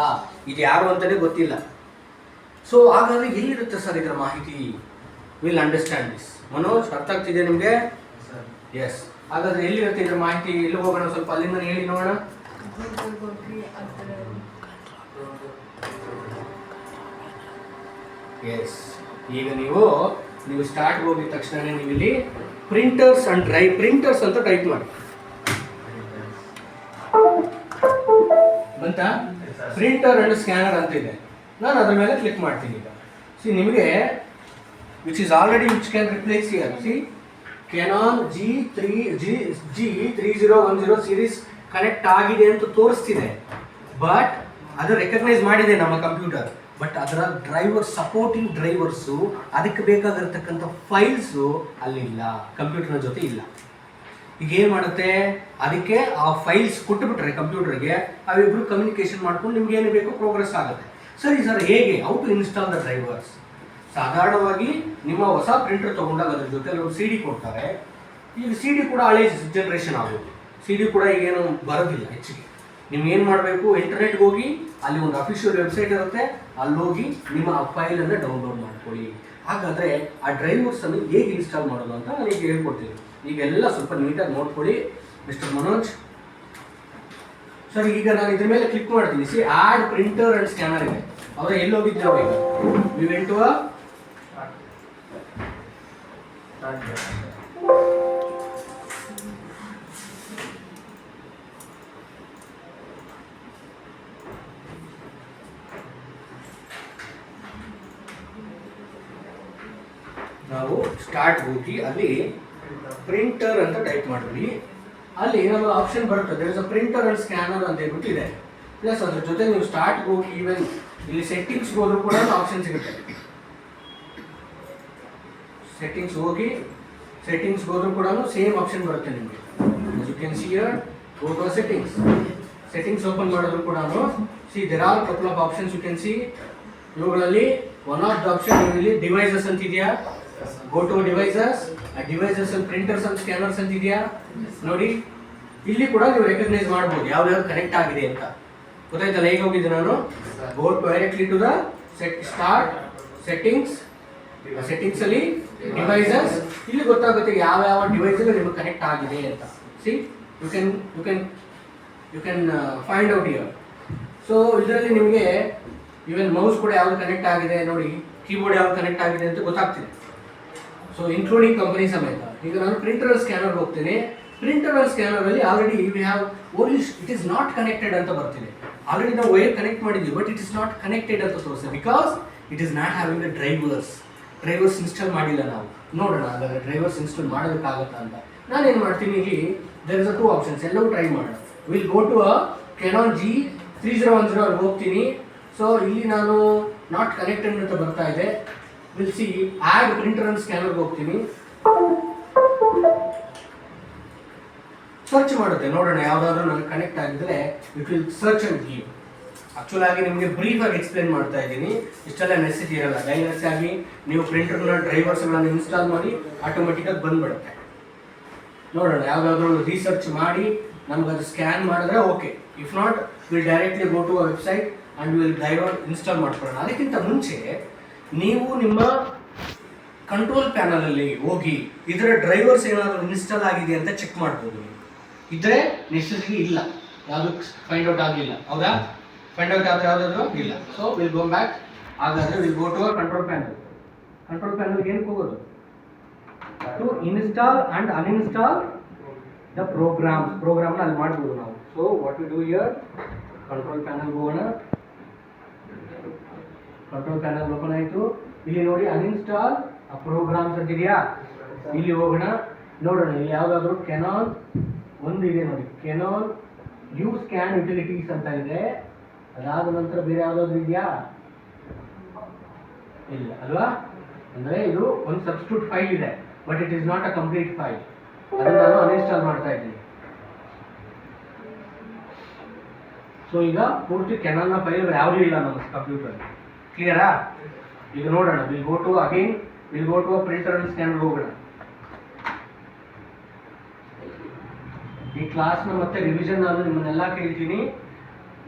ಇದು ಯಾರು ಅಂತಲೇ ಗೊತ್ತಿಲ್ಲ. ಸೊ ಹಾಗಾದ್ರೆ ಎಲ್ಲಿರುತ್ತೆ ಸರ್ ಇದರ ಮಾಹಿತಿ? Will understand this. ಮನೋಜ್, ಅರ್ಥ ಆಗ್ತಿದೆ ನಿಮಗೆ? ಎಸ್. ಹಾಗಾದ್ರೆ ಎಲ್ಲಿರುತ್ತೆ ಇದರ ಮಾಹಿತಿ? ಎಲ್ಲಿ ಹೋಗೋಣ, ಸ್ವಲ್ಪ ಅಲ್ಲಿಂದ ಹೇಳಿ ನೋಡೋಣ. ಎಸ್. ಈಗ ನೀವು ಸ್ಟಾರ್ಟ್ ಹೋಗಿದ ತಕ್ಷಣ ನೀವು ಇಲ್ಲಿ ಪ್ರಿಂಟರ್ಸ್ ಅಂತ ಟೈಪ್ ಮಾಡಿ. ಬಂತಾ? ಪ್ರಿಂಟರ್ ಅಂಡ್ ಸ್ಕ್ಯಾನರ್ ಅಂತ ಇದೆ. ನಾನು ಅದ್ರ ಮೇಲೆ ಕ್ಲಿಕ್ ಮಾಡ್ತೀನಿ. ಈಗ ಸಿ, ನಿಮಗೆ which can replace here. C, Canon G3010 series connect ಆಗಿದೆ ಅಂತ ತೋರಿಸ್ತಿದೆ, ಬಟ್ ಅದು ರೆಕಗ್ನೈಸ್ ಮಾಡಿದೆ ನಮ್ಮ ಕಂಪ್ಯೂಟರ್. ಬಟ್ ಅದರ ಸಪೋರ್ಟಿಂಗ್ ಡ್ರೈವರ್ಸು, ಅದಕ್ಕೆ ಬೇಕಾಗಿರ್ತಕ್ಕಂಥ ಫೈಲ್ಸು ಅಲ್ಲಿಲ್ಲ, ಕಂಪ್ಯೂಟರ್ನ ಜೊತೆ ಇಲ್ಲ. ಈಗ ಏನು ಮಾಡುತ್ತೆ, ಅದಕ್ಕೆ ಆ ಫೈಲ್ಸ್ ಕೊಟ್ಟುಬಿಟ್ರೆ ಕಂಪ್ಯೂಟರ್ಗೆ, ಅವಿಬ್ರು ಕಮ್ಯುನಿಕೇಷನ್ ಮಾಡ್ಕೊಂಡು ನಿಮ್ಗೆ ಏನು ಬೇಕೋ ಪ್ರೋಗ್ರೆಸ್ ಆಗುತ್ತೆ. ಸರಿ ಸರ್, ಹೇಗೆ how to install the drivers? ಸಾಧಾರಣವಾಗಿ ನಿಮ್ಮ ಹೊಸ ಪ್ರಿಂಟರ್ ತೊಗೊಂಡಾಗ ಅದ್ರ ಜೊತೆ ಒಂದು CD ಕೊಡ್ತಾರೆ. ಈಗ CD ಕೂಡ ಹಳೆ ಜನ್ರೇಷನ್ ಆಗೋದು. CD ಕೂಡ ಈಗೇನು ಬರೋದಿಲ್ಲ ಹೆಚ್ಚಿಗೆ. ನಿಮ್ಗೆ ಏನು ಮಾಡಬೇಕು, ಇಂಟರ್ನೆಟ್ಗೆ ಹೋಗಿ ಅಲ್ಲಿ ಒಂದು ಅಫಿಷಿಯಲ್ ವೆಬ್ಸೈಟ್ ಇರುತ್ತೆ, ಅಲ್ಲಿ ಹೋಗಿ ನಿಮ್ಮ ಆ ಫೈಲನ್ನು ಡೌನ್ಲೋಡ್ ಮಾಡ್ಕೊಳ್ಳಿ. ಹಾಗಾದರೆ ಆ ಡ್ರೈವರ್ಸನ್ನು ಹೇಗೆ ಇನ್ಸ್ಟಾಲ್ ಮಾಡೋದು ಅಂತ ನಾನು ಈಗ ಹೇಳ್ಕೊಡ್ತೀನಿ. ಈಗೆಲ್ಲ ಸ್ವಲ್ಪ ನೀಟಾಗಿ ನೋಡ್ಕೊಳ್ಳಿ ಮಿಸ್ಟರ್ ಮನೋಜ್. ಸರ್, ಈಗ ನಾನು ಇದ್ರ ಮೇಲೆ ಕ್ಲಿಕ್ ಮಾಡ್ತೀನಿ. See, add printer and scanner ಇದೆ. ಅವರ ಎಲ್ಲಿ ಹೋಗಿದ್ದೆ ನಾವು? ಈಗ ವಿ ವೆಂಟ್ ಟು ನಾವು ಸ್ಟಾರ್ಟ್ ಹೋಗಿ ಅಲ್ಲಿ ಪ್ರಿಂಟರ್ ಅಂತ ಟೈಪ್ ಮಾಡಿದ್ವಿ. ಅಲ್ಲಿ ನಮಗೆ ಆಪ್ಷನ್ ಬರುತ್ತೆ, there is a printer and scanner ಅಂತ ಹೇಳ್ಬಿಟ್ಟಿದೆ. ಪ್ಲಸ್ ಅದ್ರ ಜೊತೆ ನೀವು ಸ್ಟಾರ್ಟ್ ಹೋಗಿ ಈವನ್ ಇಲ್ಲಿ ಸೆಟ್ಟಿಂಗ್ಸ್ ಹೋದ್ರೂ ಕೂಡ ಆಪ್ಷನ್ ಸಿಗುತ್ತೆ. ಸೆಟ್ಟಿಂಗ್ಸ್ ಹೋದ್ರೂ ಕೂಡ ಸೇಮ್ ಆಪ್ಷನ್ ಬರುತ್ತೆ ನಿಮಗೆ. You can see here, go to settings. Settings open ಮಾಡಿದ್ರು ಕೂಡ see there are couple of options you can see. ಇವುಗಳಲ್ಲಿ ಒನ್ ಆಫ್ ದ ಆಪ್ಷನ್ ಇಲ್ಲಿ ಡಿವೈಸಸ್ ಅಂತ ಇದೆಯಾ, ಗೋ ಟು ಡಿವೈಸಸ್, ಆ ಡಿವೈಸಸ್ ಅಲ್ಲಿ ಪ್ರಿಂಟರ್ಸ್ ಅಂಡ್ ಸ್ಕ್ಯಾನರ್ಸ್ ಅಂತ ಇದೆಯಾ ನೋಡಿ. ಇಲ್ಲಿ ಕೂಡ ನೀವು ರೆಕಗ್ನೈಸ್ ಮಾಡ್ಬೋದು ಯಾವ್ಯಾವ್ದು ಕನೆಕ್ಟ್ ಆಗಿದೆ ಅಂತ. ಗೊತ್ತಾಯ್ತಲ್ಲ ಹೇಗೆ ಹೋಗಿದ್ದೆ ನಾನು? Go directly to the start settings, settings ಅಲ್ಲಿ ಡಿವೈಸಸ್, ಇಲ್ಲಿ ಗೊತ್ತಾಗುತ್ತೆ ಯಾವ ಯಾವ ಡಿವೈಸ್ ನಿಮಗೆ ಕನೆಕ್ಟ್ ಆಗಿದೆ ಅಂತ. See you can find out here. So ಇದರಲ್ಲಿ ನಿಮಗೆ ಇವನ್ ಮೌಸ್ ಕೂಡ ಯಾವ್ದು ಕನೆಕ್ಟ್ ಆಗಿದೆ ನೋಡಿ, ಕೀಬೋರ್ಡ್ ಯಾವ್ದು ಕನೆಕ್ಟ್ ಆಗಿದೆ ಅಂತ ಗೊತ್ತಾಗ್ತಿದೆ. ಸೊ ಇನ್ಕ್ಲೂಡಿಂಗ್ ಕಂಪನಿ ಸಮೇತ. ಈಗ ನಾನು ಪ್ರಿಂಟರ್ ಸ್ಕ್ಯಾನರ್ ಹೋಗ್ತೀನಿ. ಪ್ರಿಂಟರ್ ಸ್ಕ್ಯಾನರ್ ಅಲ್ಲಿ already we have only it is not connected ಅಂತ ಬರ್ತಿದೆ. ಆಲ್ರೆಡಿ ನಾವು ವೈರ್ ಕನೆಕ್ಟ್ ಮಾಡಿದ್ವಿ, but it is not connected ಅಂತ ತೋರಿಸ್ತದೆ because it is not having the drivers install ಮಾಡಿಲ್ಲ ನಾವು. ನೋಡೋಣ ಹಾಗಾದ್ರೆ ಡ್ರೈವರ್ಸ್ ಇನ್ಸ್ಟಾಲ್ ಮಾಡೋದಕ್ಕಾಗತ್ತಾ ಅಂತ. ನಾನೇನು ಮಾಡ್ತೀನಿ, ಇಲ್ಲಿ ದೇರ್ ಇಸ್ ಅ 2 ಆಪ್ಷನ್ಸ್, ಎಲ್ಲವೂ ಟ್ರೈ ಮಾಡೋಣ. Will go to a Canon G3010 ಅಲ್ಲಿ ಹೋಗ್ತೀನಿ. ಸೊ ಇಲ್ಲಿ ನಾನು ನಾಟ್ ಕನೆಕ್ಟೆಡ್ ಅಂತ ಬರ್ತಾ ಇದೆ. Will see add printer and ಸ್ಕ್ಯಾನರ್ಗೆ ಹೋಗ್ತೀನಿ, ಸರ್ಚ್ ಮಾಡುತ್ತೆ. ನೋಡೋಣ ಯಾವ್ದಾದ್ರು ನನಗೆ ಕನೆಕ್ಟ್ ಆಗಿದ್ರೆ it will search and give. Actual ಆಗಿ ನಿಮಗೆ ಬ್ರೀಫ್ ಆಗಿ ಎಕ್ಸ್ಪ್ಲೇನ್ ಮಾಡ್ತಾ ಇದ್ದೀನಿ, ಇಷ್ಟೆಲ್ಲ ನೆಸೆಸಿಟಿ ಇರಲ್ಲ. ಡೈರೆಕ್ಟ್ ಆಗಿ ನೀವು ಪ್ರಿಂಟರ್ನ ಡ್ರೈವರ್ಸ್ಗಳನ್ನು ಇನ್ಸ್ಟಾಲ್ ಮಾಡಿ ಆಟೋಮೆಟಿಕಾಗಿ ಬಂದ್ಬಿಡುತ್ತೆ. ನೋಡೋಣ ಯಾವ್ದಾದ್ರು ರಿಸರ್ಚ್ ಮಾಡಿ ನಮ್ಗೆ ಅದು ಸ್ಕ್ಯಾನ್ ಮಾಡಿದ್ರೆ okay. If not will directly go to a website and will driver install ಮಾಡ್ಕೊಳ್ಳೋಣ. ಅದಕ್ಕಿಂತ ಮುಂಚೆ ನೀವು ನಿಮ್ಮ ಕಂಟ್ರೋಲ್ ಪ್ಯಾನಲ್ ಅಲ್ಲಿ ಹೋಗಿ ಇದರ ಡ್ರೈವರ್ಸ್ ಏನಾದರೂ ಇನ್ಸ್ಟಾಲ್ ಆಗಿದೆ ಅಂತ ಚೆಕ್ ಮಾಡ್ಬೋದು. ಇದ್ರೆ ನೆಸೆಸರಿ ಇಲ್ಲ, ಯಾವುದು ಫೈಂಡ್ ಔಟ್ ಆಗಲಿಲ್ಲ, ಹೌದಾ? ಫೈಂಡ್ ಔಟ್ ಆದರೆ ಯಾವುದಾದ್ರು ಇಲ್ಲ. So will go back. ಹಾಗಾದ್ರೆ will go to control panel. Control ಪ್ಯಾನಲ್ಗೆ ಏನಕ್ಕೆ ಹೋಗೋದು? To install and uninstall the ಪ್ರೋಗ್ರಾಮ್ನ ಅಲ್ಲಿ ಮಾಡ್ಬೋದು ನಾವು. So what we do here, control panel ಹೋಗೋಣ. ಕಂಟ್ರೋಲ್ ಪ್ಯಾನಲ್ ಓಪನ್ ಆಯಿತು. ಇಲ್ಲಿ ನೋಡಿ ಅನ್ಇನ್ಸ್ಟಾಲ್ ಪ್ರೋಗ್ರಾಮ್ಸ್ ಅಂತಿದೆಯಾ, ಇಲ್ಲಿ ಹೋಗೋಣ. ನೋಡೋಣ ಇಲ್ಲಿ ಯಾವುದಾದ್ರು ಕೆನಾನ್ ಒಂದಿದೆ ನೋಡಿ, ಕೆನಾನ್ ಯು ಸ್ಕ್ಯಾನ್ ಯುಟಿಲಿಟೀಸ್ ಅಂತ ಇದೆ. ಅದಾದ ನಂತರ ಬೇರೆ ಯಾವುದಾದ್ರು ಇದೆಯಾ? ಇಲ್ಲ ಅಲ್ವಾ? ಅಂದರೆ ಇದು ಒಂದು ಸಬ್ಸ್ಟಿಟ್ಯೂಟ್ ಫೈಲ್ ಇದೆ, but it is not a complete file. ಅದನ್ನು ನಾನು ಅನ್ಇನ್ಸ್ಟಾಲ್ ಮಾಡ್ತಾ ಇದ್ದೀನಿ. ಸೊ ಈಗ ಪೂರ್ತಿ ಕೆನಾನ್ನ ಫೈಲ್ ಯಾವುದೂ ಇಲ್ಲ ನಮ್ಮ ಕಂಪ್ಯೂಟರ್. ಕ್ಲಿಯರಾ? ಈಗ ನೋಡೋಣ. We'll go to again we'll go to printer and scanner ಹೋಗೋಣ. ಈ ಕ್ಲಾಸ್ನ ಮತ್ತೆ ರಿವಿಷನ್ ನಾನು ನಿಮ್ಮನ್ನೆಲ್ಲ ಕೇಳ್ತೀನಿ.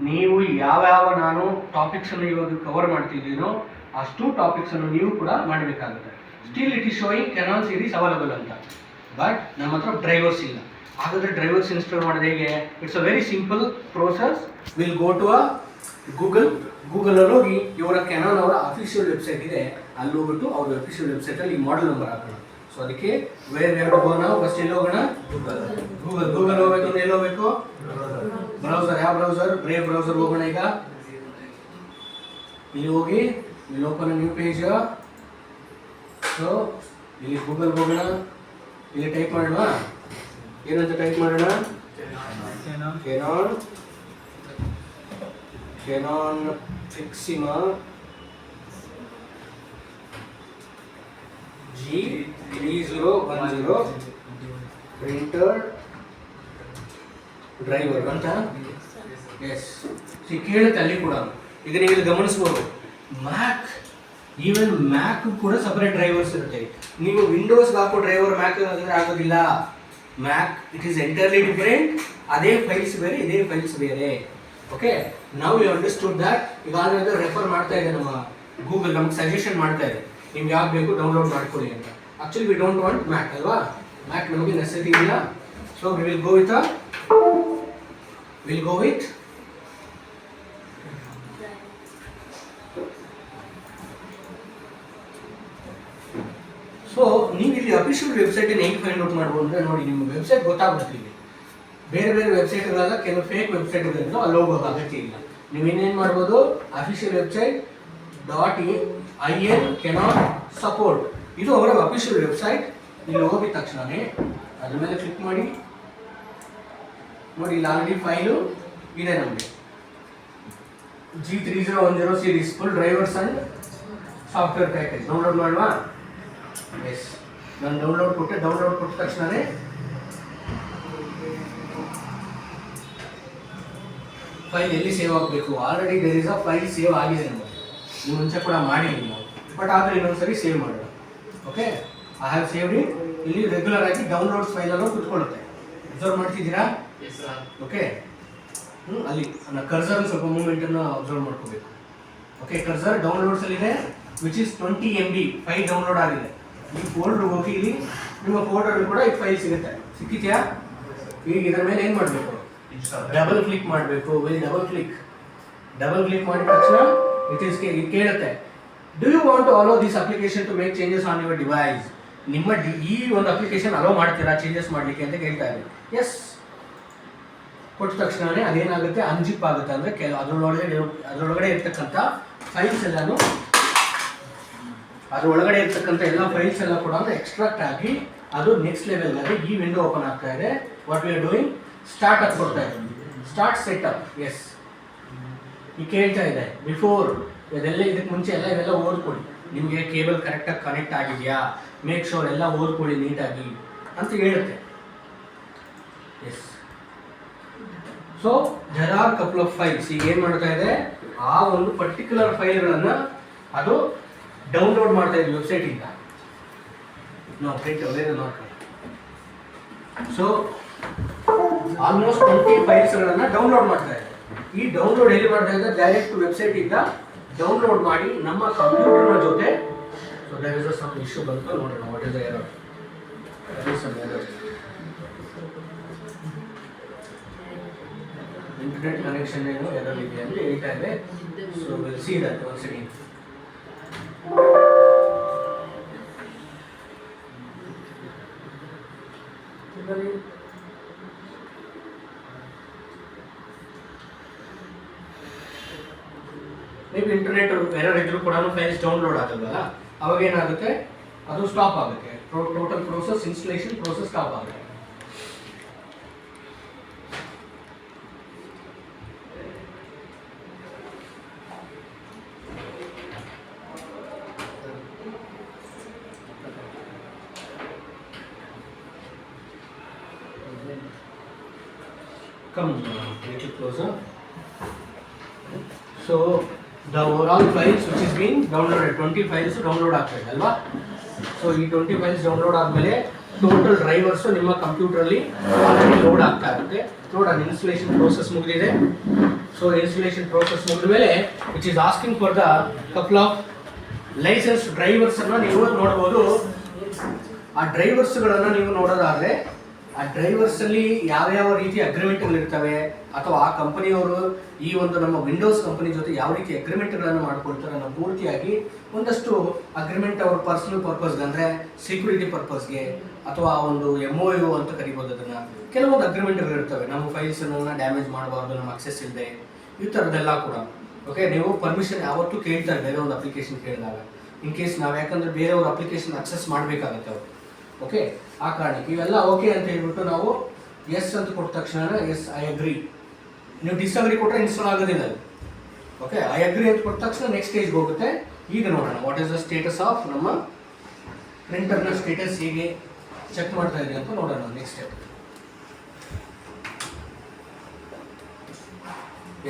ನೀವು ಯಾವ್ಯಾವ ನಾನು ಟಾಪಿಕ್ಸ್ ಅನ್ನು ಇವಾಗ ಕವರ್ ಮಾಡ್ತಿದ್ದೀನೋ ಅಷ್ಟು ಟಾಪಿಕ್ಸ್ ಅನ್ನು ನೀವು ಕೂಡ ಮಾಡಬೇಕಾಗುತ್ತೆ. Still it is showing Canon series available ಅಂತ, ಬಟ್ ನಮ್ಮ ಹತ್ರ ಡ್ರೈವರ್ಸ್ ಇಲ್ಲ. ಹಾಗಾದ್ರೆ ಡ್ರೈವರ್ಸ್ ಇನ್ಸ್ಟಾಲ್ ಮಾಡೋದು ಹೇಗೆ? It's a very simple process. We'll go to a ಗೂಗಲಲ್ಲಿ ಹೋಗಿ ಇವರ ಕೆನಾನ್ ಅವರ ಅಫಿಷಿಯಲ್ ವೆಬ್ಸೈಟ್ ಇದೆ, ಅಲ್ಲಿ ಹೋಗ್ಬಿಟ್ಟು ಅವ್ರ ಅಫಿಷಿಯಲ್ ವೆಬ್ಸೈಟಲ್ಲಿ ಈ ಮಾಡೆಲ್ ನಂಬರ್ ಹಾಕೋಣ. ಸೊ ಅದಕ್ಕೆ ವೇರ್ ನಾವು ಫಸ್ಟ್ ಎಲ್ಲಿ ಹೋಗೋಣ? ಗೂಗಲ್ ಹೋಗ್ಬೇಕು ಅಂದ್ರೆ ಎಲ್ಲಿ ಹೋಗ್ಬೇಕು? ಬ್ರೌಸರ್. ಯಾವ ಬ್ರೌಸರ್? ಬ್ರೇವ್ ಬ್ರೌಸರ್ ಹೋಗೋಣ. ಈಗ ಇಲ್ಲಿ ಹೋಗಿ ಇಲ್ಲಿ ಓಪನ್ ನ್ಯೂ ಪೇಜ್. ಸೊ ಇಲ್ಲಿ ಗೂಗಲ್ ಹೋಗೋಣ. ಇಲ್ಲಿ ಟೈಪ್ ಮಾಡೋಣ, ಏನಂತ ಟೈಪ್ ಮಾಡೋಣ? ಕೆನಾನ್ ಫಿಕ್ಸಿಮಾ G3010 ಪ್ರಿಂಟರ್ ಡ್ರೈವರ್ ಅಂತ. ಎಸ್, ಕೇಳುತ್ತೆ ಅಲ್ಲಿ ಕೂಡ. ಈಗ ನೀವು ಇಲ್ಲಿ ಗಮನಿಸ್ಬೋದು, ಈವನ್ ಮ್ಯಾಕ್ ಕೂಡ ಸಪರೇಟ್ ಡ್ರೈವರ್ಸ್ ಇರುತ್ತೆ. ನೀವು ವಿಂಡೋಸ್ಗೆ ಹಾಕೋ ಡ್ರೈವರ್ ಮ್ಯಾಕ್ ಅಂದರೆ ಆಗೋದಿಲ್ಲ. ಮ್ಯಾಕ್ ಇಟ್ ಈಸ್ ಎಂಟೈರ್ಲಿ ಡಿಫರೆಂಟ್. ಅದೇ ಫೈಲ್ಸ್ ಬೇರೆ, ಇದೇ ಫೈಲ್ಸ್ ಬೇರೆ. ಓಕೆ, ನಾವು ಯು ಅಂಡರ್ಸ್ಟುಡ್ ದ್ಯಾಟ್. ಈಗ ಆಲ್ರೆಡಿ ರೆಫರ್ ಮಾಡ್ತಾ ಇದೆ ನಮ್ಮ ಗೂಗಲ್, ನಮ್ಗೆ ಸಜೆಷನ್ ಮಾಡ್ತಾ ಇದೆ ನಿಮ್ಗೆ ಯಾವ್ದು ಬೇಕು ಡೌನ್ಲೋಡ್ ಮಾಡ್ಕೊಳ್ಳಿ ಅಂತ. ಆಕ್ಚುಲಿ ವಿ ಡೋಂಟ್ ವಾಂಟ್ ಮ್ಯಾಕ್ ಅಲ್ವಾ? ಮ್ಯಾಕ್ ನಮಗೆ ನೆಸೆಸಿಟಿ ಇಲ್ಲ. So we will go with so ನೀವು ಇಲ್ಲಿ ಅಫಿಷಿಯಲ್ ವೆಬ್ಸೈಟ್ ಹೇಗೆ ಫೈಂಡ್ ಔಟ್ ಮಾಡ್ಬೋದು ಅಂದರೆ ನೋಡಿ, ನಿಮ್ಮ ವೆಬ್ಸೈಟ್ ಗೊತ್ತಾಗ್ಬಿಡುತ್ತೆ. ಇಲ್ಲಿ ಬೇರೆ ಬೇರೆ ವೆಬ್ಸೈಟ್ಗಳೆಲ್ಲ ಕೆಲವು ಫೇಕ್ ವೆಬ್ಸೈಟ್ಗಳಿಂದ ಅಲ್ಲಿ ಹೋಗೋದು ಅಗತ್ಯ ಇಲ್ಲ. ನೀವು ಇನ್ನೇನು ಮಾಡ್ಬೋದು, official website .in Canon support, ಇದು ಅವರ ಅಫಿಷಿಯಲ್ ವೆಬ್ಸೈಟ್. ಇಲ್ಲಿ ಹೋಗಿದ ತಕ್ಷಣವೇ ಅದ್ರ ಮೇಲೆ ಕ್ಲಿಕ್ ಮಾಡಿ. ನೋಡಿ, ಇಲ್ಲಿ ಆಲ್ರೆಡಿ ಫೈಲು ಇದೆ ನಮಗೆ. G3010 series full drivers and software package download ಮಾಡುವ. ಎಸ್, ನಾನು ಡೌನ್ಲೋಡ್ ಕೊಟ್ಟ ತಕ್ಷಣವೇ ಫೈಲ್ ಎಲ್ಲಿ ಸೇವ್ ಆಗಬೇಕು. Already there is a file save ಆಗಿದೆ ನಮಗೆ, ನೀವು ಮುಂಚೆ ಕೂಡ ಮಾಡಿದ್ದೀವಿ ನಾವು, ಬಟ್ ಆದರೆ ಇನ್ನೊಂದ್ಸರಿ ಸೇವ್ ಮಾಡೋಣ. Okay, I have saved it. ಇಲ್ಲಿ ರೆಗ್ಯುಲರ್ ಆಗಿ ಡೌನ್ಲೋಡ್ಸ್ ಫೈಲಲ್ಲೂ ಕುತ್ಕೊಳ್ಳುತ್ತೆ. ಅಬ್ಸರ್ವ್ ಮಾಡ್ತಿದ್ದೀರಾ? ಓಕೆ, ಅಲ್ಲಿ ಕರ್ಸರ್ ಸ್ವಲ್ಪ ಮೂಮೆಂಟನ್ನು ಅಬ್ಸರ್ವ್ ಮಾಡ್ಕೋಬೇಕು. ಓಕೆ, ಕರ್ಸರ್ ಡೌನ್ಲೋಡ್ಸಲ್ಲಿದೆ, which is 20 MB file download ಆಗಿದೆ. ಈ ಫೋಲ್ಡ್ರ್ ಹೋಗಿ ಇಲ್ಲಿ ನಿಮ್ಮ ಫೋಲ್ಡರ್ ಕೂಡ ಈ ಫೈಲ್ ಸಿಗುತ್ತೆ. ಸಿಕ್ಕಿದ್ಯಾ? ಈಗ ಇದರ ಮೇಲೆ ಏನು ಮಾಡಬೇಕು? ಡಬಲ್ ಕ್ಲಿಕ್ ಮಾಡಬೇಕು. ಡಬಲ್ ಕ್ಲಿಕ್ ಮಾಡಿದ ತಕ್ಷಣ ಇದು ಕೇಳುತ್ತೆ, do you want to allow this application to make changes on your device. ನಿಮ್ಮ ಈ ಒಂದು ಅಪ್ಲಿಕೇಶನ್ ಅಲೋ ಮಾಡ್ತೀರಾ ಚೇಂಜಸ್ ಮಾಡಲಿಕ್ಕೆ ಅಂತ ಕೇಳ್ತಾ ಇದೆ. ಎಸ್ ಕೊಟ್ಟ ತಕ್ಷಣವೇ ಅದೇನಾಗುತ್ತೆ, ಅನ್ಜಿಪ್ ಆಗುತ್ತೆ. ಅಂದರೆ ಅದರೊಳಗಡೆ ಇರ್ತಕ್ಕಂಥ ಫೈಲ್ಸ್ ಎಲ್ಲಾನು, ಅದರೊಳಗಡೆ ಇರ್ತಕ್ಕಂಥ ಎಲ್ಲ ಫೈಲ್ಸ್ ಎಲ್ಲ ಕೂಡ ಎಕ್ಸ್ಟ್ರಾಕ್ಟ್ ಆಗಿ ಅದು ನೆಕ್ಸ್ಟ್ ಲೆವೆಲ್ಗಾಗಿ ಈ ವಿಂಡೋ ಓಪನ್ ಆಗ್ತಾ ಇದೆ. What we are doing, start up ಕೊಡ್ತಾ ಇದೆ. Start setup. ಎಸ್, ಈ ಕೇಳ್ತಾ ಇದೆ ಬಿಫೋರ್ ಇದೆಲ್ಲ, ಇದಕ್ಕೆ ಮುಂಚೆ ಎಲ್ಲ ಇವೆಲ್ಲ ಓದ್ಕೊಳ್ಳಿ. ನಿಮಗೆ ಕೇಬಲ್ ಕರೆಕ್ಟಾಗಿ ಕನೆಕ್ಟ್ ಆಗಿದೆಯಾ, ಮೇಕ್ ಶೋರ್ ಎಲ್ಲ ಓದ್ಕೊಳ್ಳಿ ನೀಟಾಗಿ ಅಂತ ಹೇಳುತ್ತೆ. Yes, so there are couple of files. ಈಗ ಏನು ಮಾಡ್ತಾ ಇದೆ, ಆ ಒಂದು ಪರ್ಟಿಕ್ಯುಲರ್ ಫೈಲ್ಗಳನ್ನು ಅದು ಡೌನ್ಲೋಡ್ ಮಾಡ್ತಾ ಇದೆ ವೆಬ್ಸೈಟಿಂದ. ನಾವು print aware not. So almost 20 ಫೈಲ್ಸ್ಗಳನ್ನು ಡೌನ್ಲೋಡ್ ಮಾಡ್ತಾ ಇದೆ. ಈ ಡೌನ್ಲೋಡ್ ಎಲ್ಲಿ ಮಾಡ್ತಾ ಇದೆ, ಡೈರೆಕ್ಟ್ ವೆಬ್ಸೈಟಿಂದ ಡೌನ್ಲೋಡ್ ಮಾಡಿ ನಮ್ಮ ಕಂಪ್ಯೂಟರ್ನ ಜೊತೆ. So there is some issue ಬಂತು, ನೋಡೋಣ what is the error. Internet connection ಏನು ಎರರ್ ಇದೆ ಅಂತ ಹೇಳ್ತಾ ಇದೆ. So we'll see that once again. Maybe internet error ಇದ್ರೂ ಕೂಡ ಫೈಲ್ಸ್ ಡೌನ್ಲೋಡ್ ಆಗಲ್ವಲ್ಲ, ಅವಾಗ ಏನಾಗುತ್ತೆ, ಅದು ಸ್ಟಾಪ್ ಆಗುತ್ತೆ. Total process, installation process stop ಆಗುತ್ತೆ. Come little closer. So the overall files which is being downloaded, 20 files download ಆಗ್ತದೆ ಅಲ್ವಾ. ಸೊ ಈ 20 ಫೈಲ್ಸ್ ಡೌನ್ಲೋಡ್ ಆದಮೇಲೆ ಟೋಟಲ್ ಡ್ರೈವರ್ಸ್ ನಿಮ್ಮ ಕಂಪ್ಯೂಟರಲ್ಲಿ ಆಲ್ರೆಡಿ ಲೋಡ್ ಆಗ್ತಾ ಇರುತ್ತೆ. ನೋಡೋಣ, ಇನ್ಸ್ಟಾಲೇಷನ್ ಪ್ರೋಸೆಸ್ ಮುಗಿದಿದೆ. ಸೊ ಇನ್ಸ್ಟಾಲೇಷನ್ ಪ್ರೋಸೆಸ್ ಮುಗಿದ ಮೇಲೆ which is asking for the couple of license drivers ಅನ್ನು ನೀವು ನೋಡ್ಬೋದು. ಆ ಡ್ರೈವರ್ಸ್ಗಳನ್ನು ನೀವು ನೋಡೋದಾದ್ರೆ, ಆ ಡ್ರೈವರ್ಸ್ ಅಲ್ಲಿ ಯಾವ ರೀತಿ ಅಗ್ರಿಮೆಂಟ್ಗಳು ಇರ್ತವೆ, ಅಥವಾ ಆ ಕಂಪನಿಯವರು ಈ ಒಂದು ನಮ್ಮ ವಿಂಡೋಸ್ ಕಂಪನಿ ಜೊತೆ ಯಾವ ರೀತಿ ಅಗ್ರಿಮೆಂಟ್ಗಳನ್ನು ಮಾಡ್ಕೊಳ್ತಾರೆ ಅನ್ನೋ ಪೂರ್ತಿಯಾಗಿ ಒಂದಷ್ಟು ಅಗ್ರಿಮೆಂಟ್ ಅವ್ರ ಪರ್ಸನಲ್ ಪರ್ಪಸ್ಗೆ, ಅಂದರೆ ಸೆಕ್ಯೂರಿಟಿ ಪರ್ಪಸ್ಗೆ, ಅಥವಾ ಒಂದು MOU ಅಂತ ಕರಿಬೋದು ಅದನ್ನು. ಕೆಲವೊಂದು ಅಗ್ರಿಮೆಂಟ್ಗಳು ಇರ್ತವೆ, ನಮ್ಮ ಫೈಲ್ಸನ್ನು ಡ್ಯಾಮೇಜ್ ಮಾಡಬಾರ್ದು, ನಮ್ಮ ಅಕ್ಸೆಸ್ ಇಲ್ಲದೆ, ಈ ಥರದ್ದೆಲ್ಲ ಕೂಡ. ಓಕೆ, ನೀವು ಪರ್ಮಿಷನ್ ಯಾವತ್ತೂ ಕೇಳ್ತಾರೆ ಬೇರೆ ಒಂದು ಅಪ್ಲಿಕೇಶನ್ ಕೇಳಿದಾಗ, ಇನ್ ಕೇಸ್ ನಾವು ಯಾಕಂದರೆ ಬೇರೆಯವ್ರ ಅಪ್ಲಿಕೇಶನ್ ಅಕ್ಸೆಸ್ ಮಾಡಬೇಕಾಗುತ್ತೆ ಅವರು. ಓಕೆ, ಆ ಕಾರಣಕ್ಕೆ ಇವೆಲ್ಲ ಓಕೆ ಅಂತ ಹೇಳ್ಬಿಟ್ಟು ನಾವು ಎಸ್ ಅಂತ ಕೊಟ್ಟ ತಕ್ಷಣ ಎಸ್ ಐ ಅಗ್ರಿ. ನೀವು ಡಿಸ್ಅಗ್ರಿ ಕೊಟ್ಟರೆ ಇನ್ಸ್ಟಾಲ್ ಆಗೋದಿಲ್ಲ ಅದು. ಓಕೆ, ಐ ಅಗ್ರಿ ಅಂತ ಕೊಟ್ಟ ತಕ್ಷಣ ನೆಕ್ಸ್ಟ್ ಸ್ಟೇಜ್ಗೆ ಹೋಗುತ್ತೆ. ಈಗ ನೋಡೋಣ what is the status of ನಮ್ಮ ಪ್ರಿಂಟರ್ನ ಸ್ಟೇಟಸ್ ಹೇಗೆ ಚೆಕ್ ಮಾಡ್ತಾ ಇದೆ ಅಂತ ನೋಡೋಣ. Next step.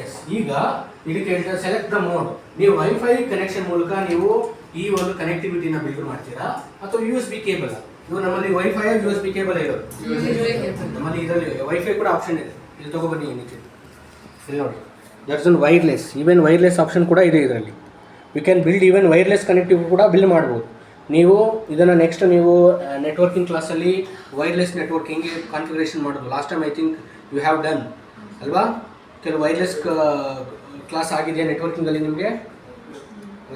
ಎಸ್, ಈಗ ಇದಕ್ಕೆ ಹೇಳ್ತಾರೆ ಸೆಲೆಕ್ಟ್ ದ ಮೋಡ್. ನೀವು ವೈಫೈ ಕನೆಕ್ಷನ್ ಮೂಲಕ ನೀವು ಈ ಒಂದು ಕನೆಕ್ಟಿವಿಟಿನ ಬಿಲ್ಡ್ ಮಾಡ್ತೀರಾ, ಅಥವಾ USB ಕೇಬಲ್. ಇವು ನಮ್ಮಲ್ಲಿ ವೈಫೈ USB ಕೇಬಲ್ ಇರೋದು. ನಮ್ಮಲ್ಲಿ ಇದರಲ್ಲಿ ವೈಫೈ ಕೂಡ ಆಪ್ಷನ್ ಇದೆ. ಇಲ್ಲಿ ತಗೊಬನ್ನಿ, ಏನಕ್ಕೆ ಇಲ್ಲಿ ನೋಡಿ, that's one wireless. Even wireless option ಕೂಡ ಇದೆ ಇದರಲ್ಲಿ. You can build even wireless connectivity ಕೂಡ ಬಿಲ್ಡ್ ಮಾಡ್ಬೋದು ನೀವು. ಇದನ್ನು ನೆಕ್ಸ್ಟ್ ನೀವು ನೆಟ್ವರ್ಕಿಂಗ್ ಕ್ಲಾಸಲ್ಲಿ ವೈರ್ಲೆಸ್ ನೆಟ್ವರ್ಕ್ ಹೆಂಗೆ ಕಾನ್ಫಿಗರೇಷನ್ ಮಾಡೋದು, last time I think you have done ಅಲ್ವಾ. ಕೆಲವು ವೈರ್ಲೆಸ್ ಕ್ಲಾಸ್ ಆಗಿದೆಯಾ ನೆಟ್ವರ್ಕಿಂಗಲ್ಲಿ ನಿಮಗೆ?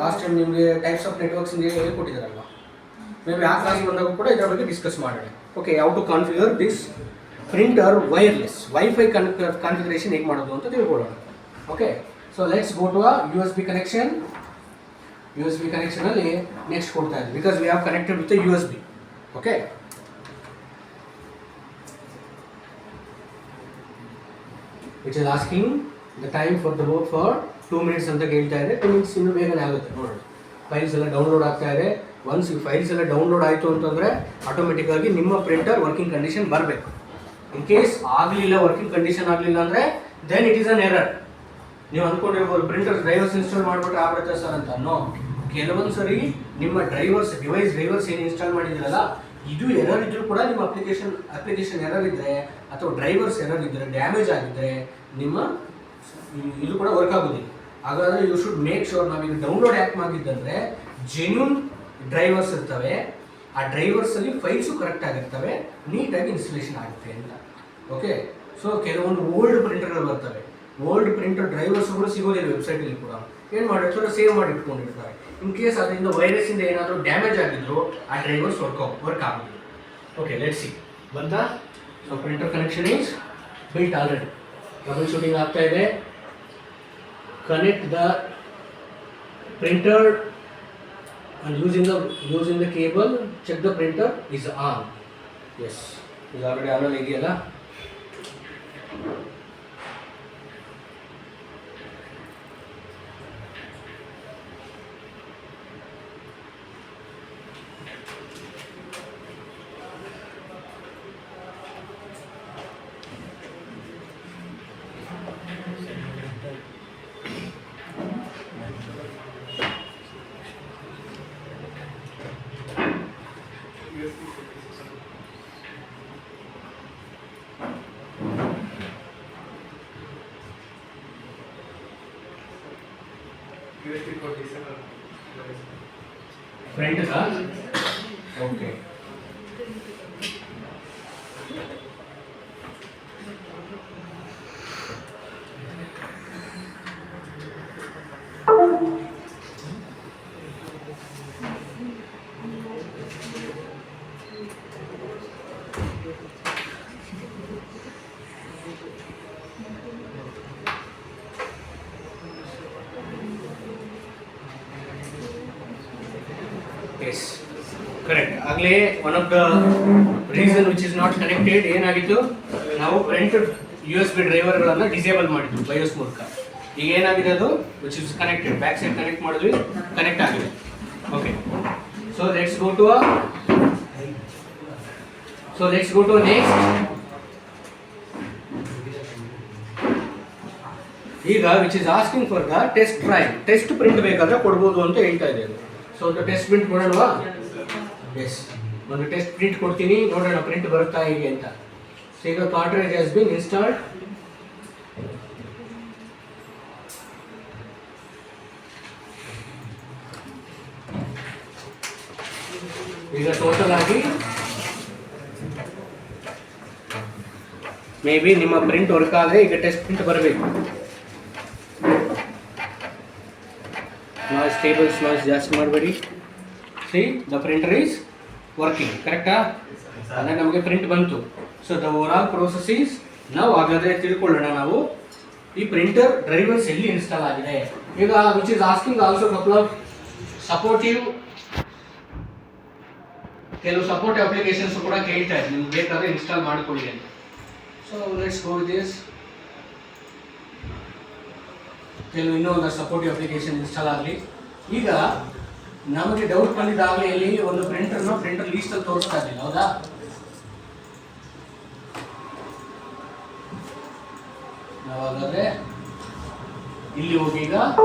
ಲಾಸ್ಟ್ ಟೈಮ್ ನಿಮಗೆ ಟೈಪ್ಸ್ ಆಫ್ ನೆಟ್ವರ್ಕ್ಸ್ ಹೇಳ್ಕೊಟ್ಟಿದ್ದಾರಲ್ವ. ಮೇಬಿ ಆ ಕ್ಲಾಸ್ ಬಂದಾಗ ಕೂಡ ಇದರ ಬಗ್ಗೆ ಡಿಸ್ಕಸ್ ಮಾಡೋಣ. Okay, how to configure this printer wireless, wifi configuration ಹೇಗೆ ಮಾಡೋದು ಅಂತ ತಿಳ್ಕೊಳ್ಳೋಣ. Okay, so let's go to USB connection. USB ಕನೆಕ್ಷನಲ್ಲಿ ನೆಕ್ಸ್ಟ್ ಕೊಡ್ತಾ ಇದ್ದೀವಿ, because we have connected with USB. Okay, which is asking the time for the boot for 2 minutes ಅಂತ ಕೇಳ್ತಾ ಇದೆ. 2 minutes ಇನ್ನೂ ಬೇಗನೆ ಆಗುತ್ತೆ ನೋಡಿ. ಫೈಲ್ಸ್ ಎಲ್ಲ ಡೌನ್ಲೋಡ್ ಆಗ್ತಾ ಇದೆ. ಒನ್ಸ್ ಈ ಫೈಲ್ಸ್ ಎಲ್ಲ ಡೌನ್ಲೋಡ್ ಆಯಿತು ಅಂತಂದರೆ ಆಟೋಮೆಟಿಕ್ ಆಗಿ ನಿಮ್ಮ ಪ್ರಿಂಟರ್ ವರ್ಕಿಂಗ್ ಕಂಡೀಷನ್ ಬರಬೇಕು. ಇನ್ ಕೇಸ್ ಆಗಲಿಲ್ಲ, ವರ್ಕಿಂಗ್ ಕಂಡೀಷನ್ ಆಗಲಿಲ್ಲ ಅಂದರೆ then it is an error. ನೀವು ಅಂದ್ಕೊಂಡಿರ್ಬೋದು ಪ್ರಿಂಟರ್ ಡ್ರೈವರ್ಸ್ ಇನ್ಸ್ಟಾಲ್ ಮಾಡಿಬಿಟ್ರೆ ಆಗ್ಬಿಡುತ್ತೆ ಸರ್ ಅಂತ. ನೋ, ಕೆಲವೊಂದು ಸರಿ ನಿಮ್ಮ ಡ್ರೈವರ್ಸ್ ಏನು ಇನ್ಸ್ಟಾಲ್ ಮಾಡಿದಿರಲ್ಲ, ಇದು ಎರರ್ ಇದ್ರೂ ಕೂಡ ನಿಮ್ಮ ಅಪ್ಲಿಕೇಶನ್ ಎರರ್ ಇದ್ದರೆ ಅಥವಾ ಡ್ರೈವರ್ಸ್ ಎರರ್ ಇದ್ದರೆ, ಡ್ಯಾಮೇಜ್ ಆಗಿದ್ದರೆ ನಿಮ್ಮ ಇದು ಕೂಡ ವರ್ಕ್ ಆಗೋದಿಲ್ಲ. ಹಾಗಾದರೆ ಯು ಶುಡ್ ಮೇಕ್ ಶೋರ್ ನಾವೀಗ ಡೌನ್ಲೋಡ್ ಆ್ಯಪ್ ಮಾಡಿದ್ದಂದರೆ ಜೆನ್ಯೂನ್ ಡ್ರೈವರ್ಸ್ ಇರ್ತವೆ, ಆ ಡ್ರೈವರ್ಸಲ್ಲಿ ಫೈಲ್ಸು ಕರೆಕ್ಟ್ ಆಗಿರ್ತವೆ, ನೀಟಾಗಿ ಇನ್ಸ್ಟಾಲೇಷನ್ ಆಗುತ್ತೆ ಅಂತ. ಓಕೆ, ಸೊ ಕೆಲವೊಂದು ಓಲ್ಡ್ ಪ್ರಿಂಟರ್ಗಳು ಬರ್ತವೆ, ಓಲ್ಡ್ ಪ್ರಿಂಟರ್ ಡ್ರೈವರ್ಸ್ಗಳು ಸಿಗೋದಿಲ್ಲ ವೆಬ್ಸೈಟಲ್ಲಿ ಕೂಡ. ಏನು ಮಾಡಿರ್ತಾರೆ, ಸೇವ್ ಮಾಡಿ ಇಟ್ಕೊಂಡಿರ್ತಾರೆ. ಇನ್ ಕೇಸ್ ಅದರಿಂದ ವೈರಸ್ಸಿಂದ ಏನಾದರೂ ಡ್ಯಾಮೇಜ್ ಆಗಿದ್ರು ಆ ಡ್ರೈವರ್ಸ್ ವರ್ಕ್ ಆಗೋದಿಲ್ಲ. ಓಕೆ, ಲೆಟ್ಸ್ ಸಿ ಬಂತಾ. So printer connection is built already. Trouble shooting ಆಗ್ತಾ ಇದೆ. Connect the printer and using the cable, check the printer is on. Yes, is already on ಇದೆಯಲ್ಲ. ಫ್ರಂಟ್ का ಓಕೆ. Yes, correct. ಆಗಲೇ one of the reason which is not connected ಏನಾಗಿತ್ತು, ನಾವು ಪ್ರಿಂಟೆಡ್ USB ಡ್ರೈವರ್ಗಳನ್ನು ಡಿಸೇಬಲ್ ಮಾಡಿದ್ವಿ ಬಯೋಸ್ ಮೂಲಕ. ಈಗ ಏನಾಗಿದೆ, ಅದು which is connected, back side connect ಮಾಡಿದ್ವಿ, ಕನೆಕ್ಟ್ ಆಗಿದೆ. Okay, so let's go to next. ಈಗ which is asking for the test drive. Test print ಬೇಕಾದ್ರೆ ಕೊಡ್ಬೋದು ಅಂತ ಹೇಳ್ತಾ ಇದೆ. ಸೊ ಒಂದು ಟೆಸ್ಟ್ ಪ್ರಿಂಟ್ ಕೊಡೋಣವಾ? ಎಸ್, ಒಂದು ಟೆಸ್ಟ್ ಪ್ರಿಂಟ್ ಕೊಡ್ತೀನಿ, ನೋಡೋಣ ಪ್ರಿಂಟ್ ಬರುತ್ತಾ ಹೇಗೆ ಅಂತ. ಸೊ ಈಗ ಕಾರ್ಟ್ರೇಜ್ ಹ್ಯಾಸ್ ಬೀನ್ ಇನ್ಸ್ಟಾಲ್ಡ್. ಈಗ ಟೋಟಲ್ ಆಗಿ ಮೇ ಬಿ ನಿಮ್ಮ ಪ್ರಿಂಟ್ ವರ್ಕ್ ಆದರೆ ಈಗ ಟೆಸ್ಟ್ ಪ್ರಿಂಟ್ ಬರಬೇಕು. ನಾಯ್ಸ್ ಟೇಬಲ್ಸ್ ನಾಯ್ಸ್ ಜಾಸ್ತಿ ಮಾಡಬೇಡಿ. C the printer is working, ಕರೆಕ್ಟಾ? ಅಂದರೆ ನಮಗೆ ಪ್ರಿಂಟ್ ಬಂತು. So the overall process is ನಾವು ಹಾಗಾದರೆ ತಿಳ್ಕೊಳ್ಳೋಣ ನಾವು ಈ ಪ್ರಿಂಟರ್ ಡ್ರೈವರ್ಸ್ ಎಲ್ಲಿ ಇನ್ಸ್ಟಾಲ್ ಆಗಿದೆ. ಈಗ which is asking also couple of supportive, ಕೆಲವು ಸಪೋರ್ಟಿವ್ ಅಪ್ಲಿಕೇಶನ್ಸ್ ಕೂಡ ಕೇಳ್ತಾ ಇದೆ, ನಿಮ್ಗೆ ಬೇಕಾದ್ರೆ ಇನ್ಸ್ಟಾಲ್ ಮಾಡಿಕೊಳ್ಳಿ ಅಂತ. So let's go with this. ಕೆಲವು ಇನ್ನೂ ಒಂದು ಸಪೋರ್ಟಿವ್ ಅಪ್ಲಿಕೇಶನ್ ಇನ್ಸ್ಟಾಲ್ ಆಗಲಿ. ಈಗ ನಮಗೆ ಡೌಟ್ ಬಂದಿದ್ದಾಗಲೇ ಇಲ್ಲಿ ಒಂದು ಪ್ರಿಂಟರ್ ಲೀಸ್ಟಲ್ಲಿ ತೋರಿಸ್ತಾ ಇರಲಿಲ್ಲ, ಹೌದಾ? ನಾವಾಗಾದ್ರೆ ಇಲ್ಲಿ ಹೋಗಿ ಈಗ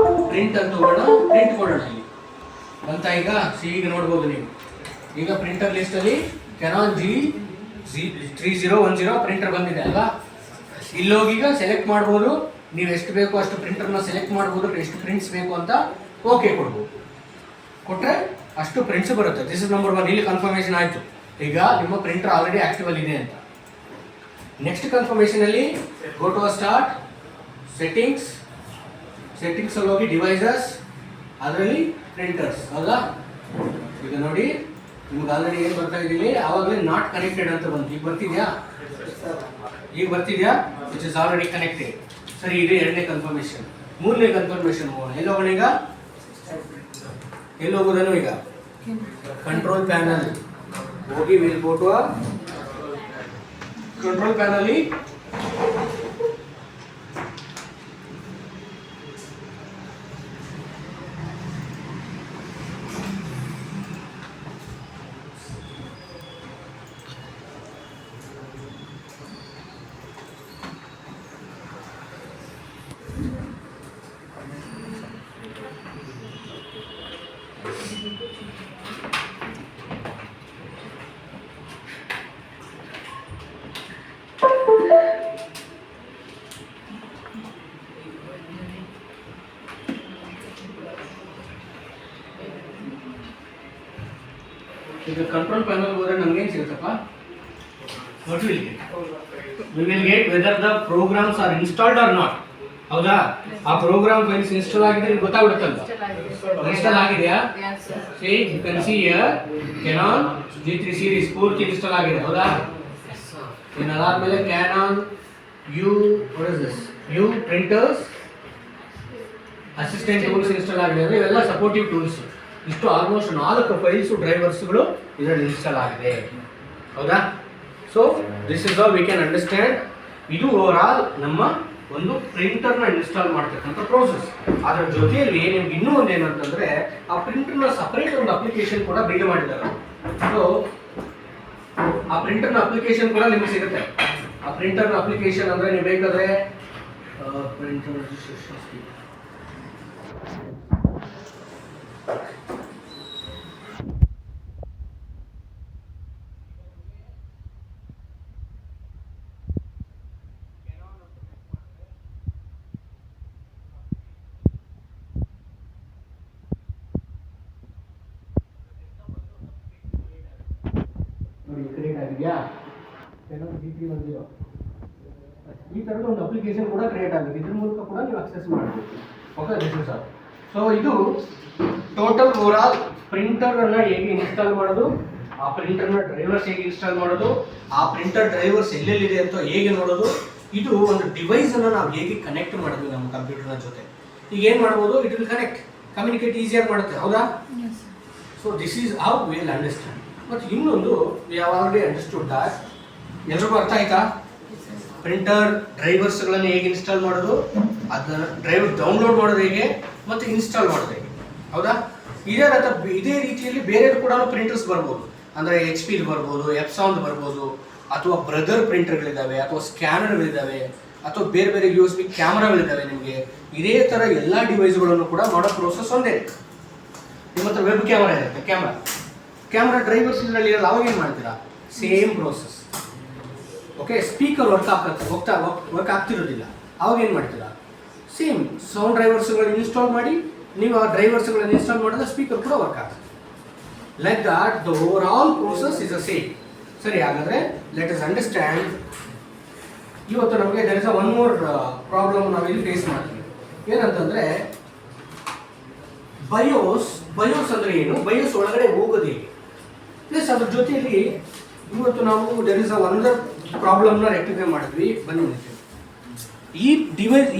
ಪ್ರಿಂಟ್ ಅಂತ ಹೋಗೋಣ, ಪ್ರಿಂಟ್ ಕೊಡೋಣ. ಇಲ್ಲಿ ಅಂತ ಈಗ ನೋಡ್ಬೋದು ನೀವು. ಈಗ ಪ್ರಿಂಟರ್ ಲಿಸ್ಟಲ್ಲಿ ಕೆನಾನ್ G3010 ಪ್ರಿಂಟರ್ ಬಂದಿದೆ ಅಲ್ವಾ? ಇಲ್ಲೋಗಿ ಈಗ ಸೆಲೆಕ್ಟ್ ಮಾಡ್ಬೋದು, ನೀವು ಎಷ್ಟು ಬೇಕೋ ಅಷ್ಟು ಪ್ರಿಂಟರ್ನ ಸೆಲೆಕ್ಟ್ ಮಾಡ್ಬೋದು, ಎಷ್ಟು ಪ್ರಿಂಟ್ಸ್ ಬೇಕು ಅಂತ ಓಕೆ ಕೊಡ್ಬೋದು. ಕೊಟ್ಟರೆ ಅಷ್ಟು ಪ್ರಿಂಟ್ಸ್ ಬರುತ್ತೆ. This is number 1. ಇಲ್ಲಿ ಕನ್ಫರ್ಮೇಷನ್ ಆಯಿತು, ಈಗ ನಿಮ್ಮ ಪ್ರಿಂಟರ್ ಆಲ್ರೆಡಿ ಆ್ಯಕ್ಟಿವಲ್ ಇದೆ ಅಂತ. ನೆಕ್ಸ್ಟ್ ಕನ್ಫರ್ಮೇಷನಲ್ಲಿ ಗೋ ಟು ಸ್ಟಾರ್ಟ್ ಸೆಟ್ಟಿಂಗ್ಸಲ್ಲಿ ಹೋಗಿ ಡಿವೈಸಸ್, ಅದರಲ್ಲಿ ಪ್ರಿಂಟರ್ಸ್, ಹೌದಾ? ಈಗ ನೋಡಿ ನಿಮ್ಗೆ ಆಲ್ರೆಡಿ ಏನು ಬರ್ತಾ ಇದ್ದೀನಿ, ಆವಾಗಲೇ ನಾಟ್ ಕನೆಕ್ಟೆಡ್ ಅಂತ ಬಂತು. ಈಗ ಬರ್ತಿದ್ಯಾ? Which is already connected. ಸರಿ, ಇದು ಎರಡನೇ ಕನ್ಫರ್ಮೇಷನ್. ಮೂರನೇ ಕನ್ಫರ್ಮೇಷನ್ ಹೋಗೋಣ. ಎಲ್ಲಿ ಹೋಗೋಣ ಈಗ? ಎಲ್ಲಿ ಹೋಗೋದನ್ನು ಈಗ ಕಂಟ್ರೋಲ್ ಪ್ಯಾನಲ್ ಹೋಗಿ ವಿಲ್ ಗೋ ಟು ಕಂಟ್ರೋಲ್ ಪ್ಯಾನಲ್ಲಿ ಈಗ ಕಂಟ್ರೋಲ್ ಪ್ಯಾನಲ್ ಹೋದರೆ ನಮ್ಗೇನು ಸಿಗುತ್ತಪ್ಪ? What will get? We will get whether the programs are installed or not. ಹೌದಾ? ಆ ಪ್ರೋಗ್ರಾಮ್ ಫೈಲ್ಸ್ ಇನ್ಸ್ಟಾಲ್ ಆಗಿದೆ ನಿಮ್ಗೆ ಗೊತ್ತಾಗ್ಬಿಡುತ್ತಲ್ವಾ? ಇನ್ಸ್ಟಾಲ್ ಆಗಿದೆಯಾ? See, you can see here Canon G3 series ಪೂರ್ತಿ ಇನ್ಸ್ಟಾಲ್ ಆಗಿದೆ. ಹೌದಾ? ಇನ್ನು ಅದಾದ್ಮೇಲೆ Canon what is this? U printers assistant tools install ಆಗಿದೆ. ಅಂದರೆ ಇವೆಲ್ಲ ಸಪೋರ್ಟಿವ್ ಟೂಲ್ಸ್. ಇಷ್ಟು ಆಲ್ಮೋಸ್ಟ್ 4 ಫೈಲ್ಸು ಡ್ರೈವರ್ಸ್ಗಳು ಇದರಲ್ಲಿ ಇನ್ಸ್ಟಾಲ್ ಆಗಿದೆ. ಹೌದಾ? So this is how we can understand. ಇದು ಓವರ್ ಆಲ್ ನಮ್ಮ ಒಂದು ಪ್ರಿಂಟರ್ನ ಇನ್ಸ್ಟಾಲ್ ಮಾಡ್ತಕ್ಕಂಥ ಪ್ರೋಸೆಸ್. ಅದರ ಜೊತೆಯಲ್ಲಿ ನಿಮ್ಗೆ ಇನ್ನೂ ಒಂದು ಏನಂತಂದರೆ ಆ ಪ್ರಿಂಟರ್ನ ಸಪರೇಟ್ ಒಂದು ಅಪ್ಲಿಕೇಶನ್ ಕೂಡ ಬಿಲ್ಡ್ ಮಾಡಿದ್ದಾರೆ. ಸೊ ಆ ಪ್ರಿಂಟರ್ನ ಅಪ್ಲಿಕೇಶನ್ ಕೂಡ ನಿಮ್ಗೆ ಸಿಗುತ್ತೆ. ಆ ಪ್ರಿಂಟರ್ನ ಅಪ್ಲಿಕೇಶನ್ ಅಂದರೆ ನೀವು ಬೇಕಾದರೆ ಪ್ರಿಂಟರ್ ನೋಡಿ ಕ್ರಿಯೇಟ್ ಆಗಿದೆಯಾ? Canon G310 ಈ ಥರದ ಒಂದು ಅಪ್ಲಿಕೇಶನ್ ಕೂಡ ಕ್ರಿಯೇಟ್ ಆಗಿದೆ. ಇದ್ರ ಮೂಲಕ ಕೂಡ ನೀವು ಅಕ್ಸೆಸ್ ಮಾಡಬೇಕು. Okay, this is all. So ಇದು ಟೋಟಲ್ ಓವರ್ ಆಲ್ ಪ್ರಿಂಟರನ್ನು ಹೇಗೆ ಇನ್ಸ್ಟಾಲ್ ಮಾಡೋದು, ಆ ಪ್ರಿಂಟರ್ನ ಡ್ರೈವರ್ಸ್ ಹೇಗೆ ಇನ್ಸ್ಟಾಲ್ ಮಾಡೋದು, ಆ ಪ್ರಿಂಟರ್ ಡ್ರೈವರ್ಸ್ ಎಲ್ಲೆಲ್ಲಿದೆ ಅಂತ ಹೇಗೆ ನೋಡೋದು, ಇದು ಒಂದು ಡಿವೈಸನ್ನು ನಾವು ಹೇಗೆ ಕನೆಕ್ಟ್ ಮಾಡಿದ್ವಿ ನಮ್ಮ ಕಂಪ್ಯೂಟರ್ನ ಜೊತೆ. ಈಗ ಏನು ಮಾಡ್ಬೋದು? ಇಟ್ ವಿಲ್ ಕನೆಕ್ಟ್, ಕಮ್ಯುನಿಕೇಟ್ ಈಸಿಯಾಗಿ ಮಾಡುತ್ತೆ. ಹೌದಾ? So this is how we will understand. ಮತ್ತು ಇನ್ನೊಂದು ವಿ ಹ್ಯಾವ್ ಆಲ್ರೆಡಿ ಅಂಡರ್ಸ್ಟುಡ್ ದಾಟ್. ಎಲ್ರಿಗೂ ಅರ್ಥ ಆಯ್ತಾ? ಪ್ರಿಂಟರ್ ಡ್ರೈವರ್ಸ್ಗಳನ್ನು ಹೇಗೆ ಇನ್ಸ್ಟಾಲ್ ಮಾಡೋದು, ಅದನ್ನ ಡ್ರೈವರ್ ಡೌನ್ಲೋಡ್ ಮಾಡೋದು ಹೇಗೆ, ಮತ್ತು ಇನ್ಸ್ಟಾಲ್ ಮಾಡೋದು ಹೇಗೆ. ಹೌದಾ? ಇದೇ ರೀತಿಯಲ್ಲಿ ಬೇರೆ ಕೂಡ ಪ್ರಿಂಟರ್ಸ್ ಬರ್ಬೋದು. ಅಂದರೆ HP ಬರ್ಬೋದು, Epson ಬರ್ಬೋದು, ಅಥವಾ ಬ್ರದರ್ ಪ್ರಿಂಟರ್ಗಳಿದ್ದಾವೆ, ಅಥವಾ ಸ್ಕ್ಯಾನರ್ಗಳಿದ್ದಾವೆ, ಅಥವಾ ಬೇರೆ ಬೇರೆ USB ಕ್ಯಾಮ್ರಾಗಳಿದ್ದಾವೆ. ನಿಮಗೆ ಇದೇ ಥರ ಎಲ್ಲ ಡಿವೈಸ್ಗಳನ್ನು ಕೂಡ ಮಾಡೋ ಪ್ರೋಸೆಸ್ ಒಂದೇ. ನಿಮ್ಮ ಹತ್ರ ವೆಬ್ ಕ್ಯಾಮ್ರಾ ಇರುತ್ತೆ, ಕ್ಯಾಮ್ರಾ ಡ್ರೈವರ್ಸ್ ಇದರಲ್ಲಿ ಇರಲ್ಲ. ಅವಾಗ ಏನು ಮಾಡ್ತೀರಾ? Same process. Okay, speaker work ಆಗ್ತಿರೋದಿಲ್ಲ. ಅವಾಗ ಏನು ಮಾಡ್ತೀರಾ? ಸೇಮ್ ಸೌಂಡ್ ಡ್ರೈವರ್ಸ್ಗಳನ್ನು ಇನ್ಸ್ಟಾಲ್ ಮಾಡಿ ನೀವು ಆ ಡ್ರೈವರ್ಸ್ಗಳನ್ನು ಇನ್ಸ್ಟಾಲ್ ಮಾಡಿದ್ರೆ ಸ್ಪೀಕರ್ ಕೂಡ ವರ್ಕ್ ಆಗ್ತದೆ. Like that the overall process is a same. ಸರಿ, ಹಾಗಾದರೆ ಲೆಟ್ ಅಸ್ ಅಂಡರ್ಸ್ಟ್ಯಾಂಡ್. ಇವತ್ತು ನಮಗೆ there is a one more problem ನಾವಿಲ್ಲಿ ಫೇಸ್ ಮಾಡ್ತೀವಿ. ಏನಂತಂದರೆ ಬಯೋಸ್ ಅಂದರೆ ಏನು, ಬಯೋಸ್ ಒಳಗಡೆ ಹೋಗೋದು ಹೇಗೆ, ಪ್ಲಸ್ ಅದ್ರ ಜೊತೆಯಲ್ಲಿ ಇವತ್ತು ನಾವು ದರ್ ಇಸ್ ಅ ಒಂದರ್ ಪ್ರಾಬ್ಲಮ್ನ ರೆಕ್ಟಿಫೈ ಮಾಡಿದ್ವಿ. ಬನ್ನಿ,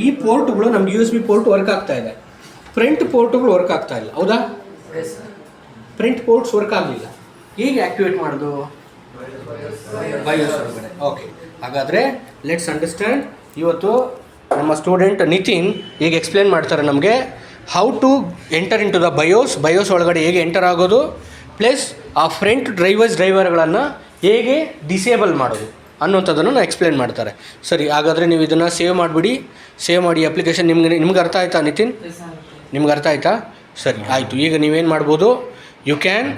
ಈ ಪೋರ್ಟ್ಗಳು ನಮ್ಗೆ USB ಪೋರ್ಟ್ ವರ್ಕ್ ಆಗ್ತಾ ಇದೆ, ಪ್ರಿಂಟ್ ಪೋರ್ಟ್ಗಳು ವರ್ಕ್ ಆಗ್ತಾ ಇಲ್ಲ. ಹೌದಾ? ಪ್ರಿಂಟ್ ಪೋರ್ಟ್ಸ್ ವರ್ಕ್ ಆಗಲಿಲ್ಲ. ಹೇಗೆ ಆಕ್ಟಿವೇಟ್ ಮಾಡೋದು? ಬಯೋಸ್ ಒಳಗಡೆ. ಓಕೆ, ಹಾಗಾದರೆ ಲೆಟ್ಸ್ ಅಂಡರ್ಸ್ಟ್ಯಾಂಡ್. ಇವತ್ತು ನಮ್ಮ ಸ್ಟೂಡೆಂಟ್ ನಿತಿನ್ ಹೇಗೆ ಎಕ್ಸ್ಪ್ಲೇನ್ ಮಾಡ್ತಾರೆ ನಮಗೆ how to enter into the BIOS ಒಳಗಡೆ ಹೇಗೆ ಎಂಟರ್ ಆಗೋದು, ಪ್ಲಸ್ ಆ ಫ್ರಂಟ್ ಡ್ರೈವರ್ಗಳನ್ನು ಹೇಗೆ ಡಿಸೇಬಲ್ ಮಾಡೋದು ಅನ್ನೋಂಥದ್ದನ್ನು ಎಕ್ಸ್ಪ್ಲೇನ್ ಮಾಡ್ತಾರೆ. ಸರಿ, ಹಾಗಾದರೆ ನೀವು ಇದನ್ನು ಸೇವ್ ಮಾಡಿಬಿಡಿ. ಸೇವ್ ಮಾಡಿ ಅಪ್ಲಿಕೇಶನ್. ನಿಮ್ಗೆ ಅರ್ಥ ಆಯಿತಾ ನಿತಿನ್? ನಿಮ್ಗೆ ಅರ್ಥ ಆಯಿತಾ? ಸರಿ, ಆಯಿತು. ಈಗ ನೀವೇನು ಮಾಡ್ಬೋದು? ಯು ಕ್ಯಾನ್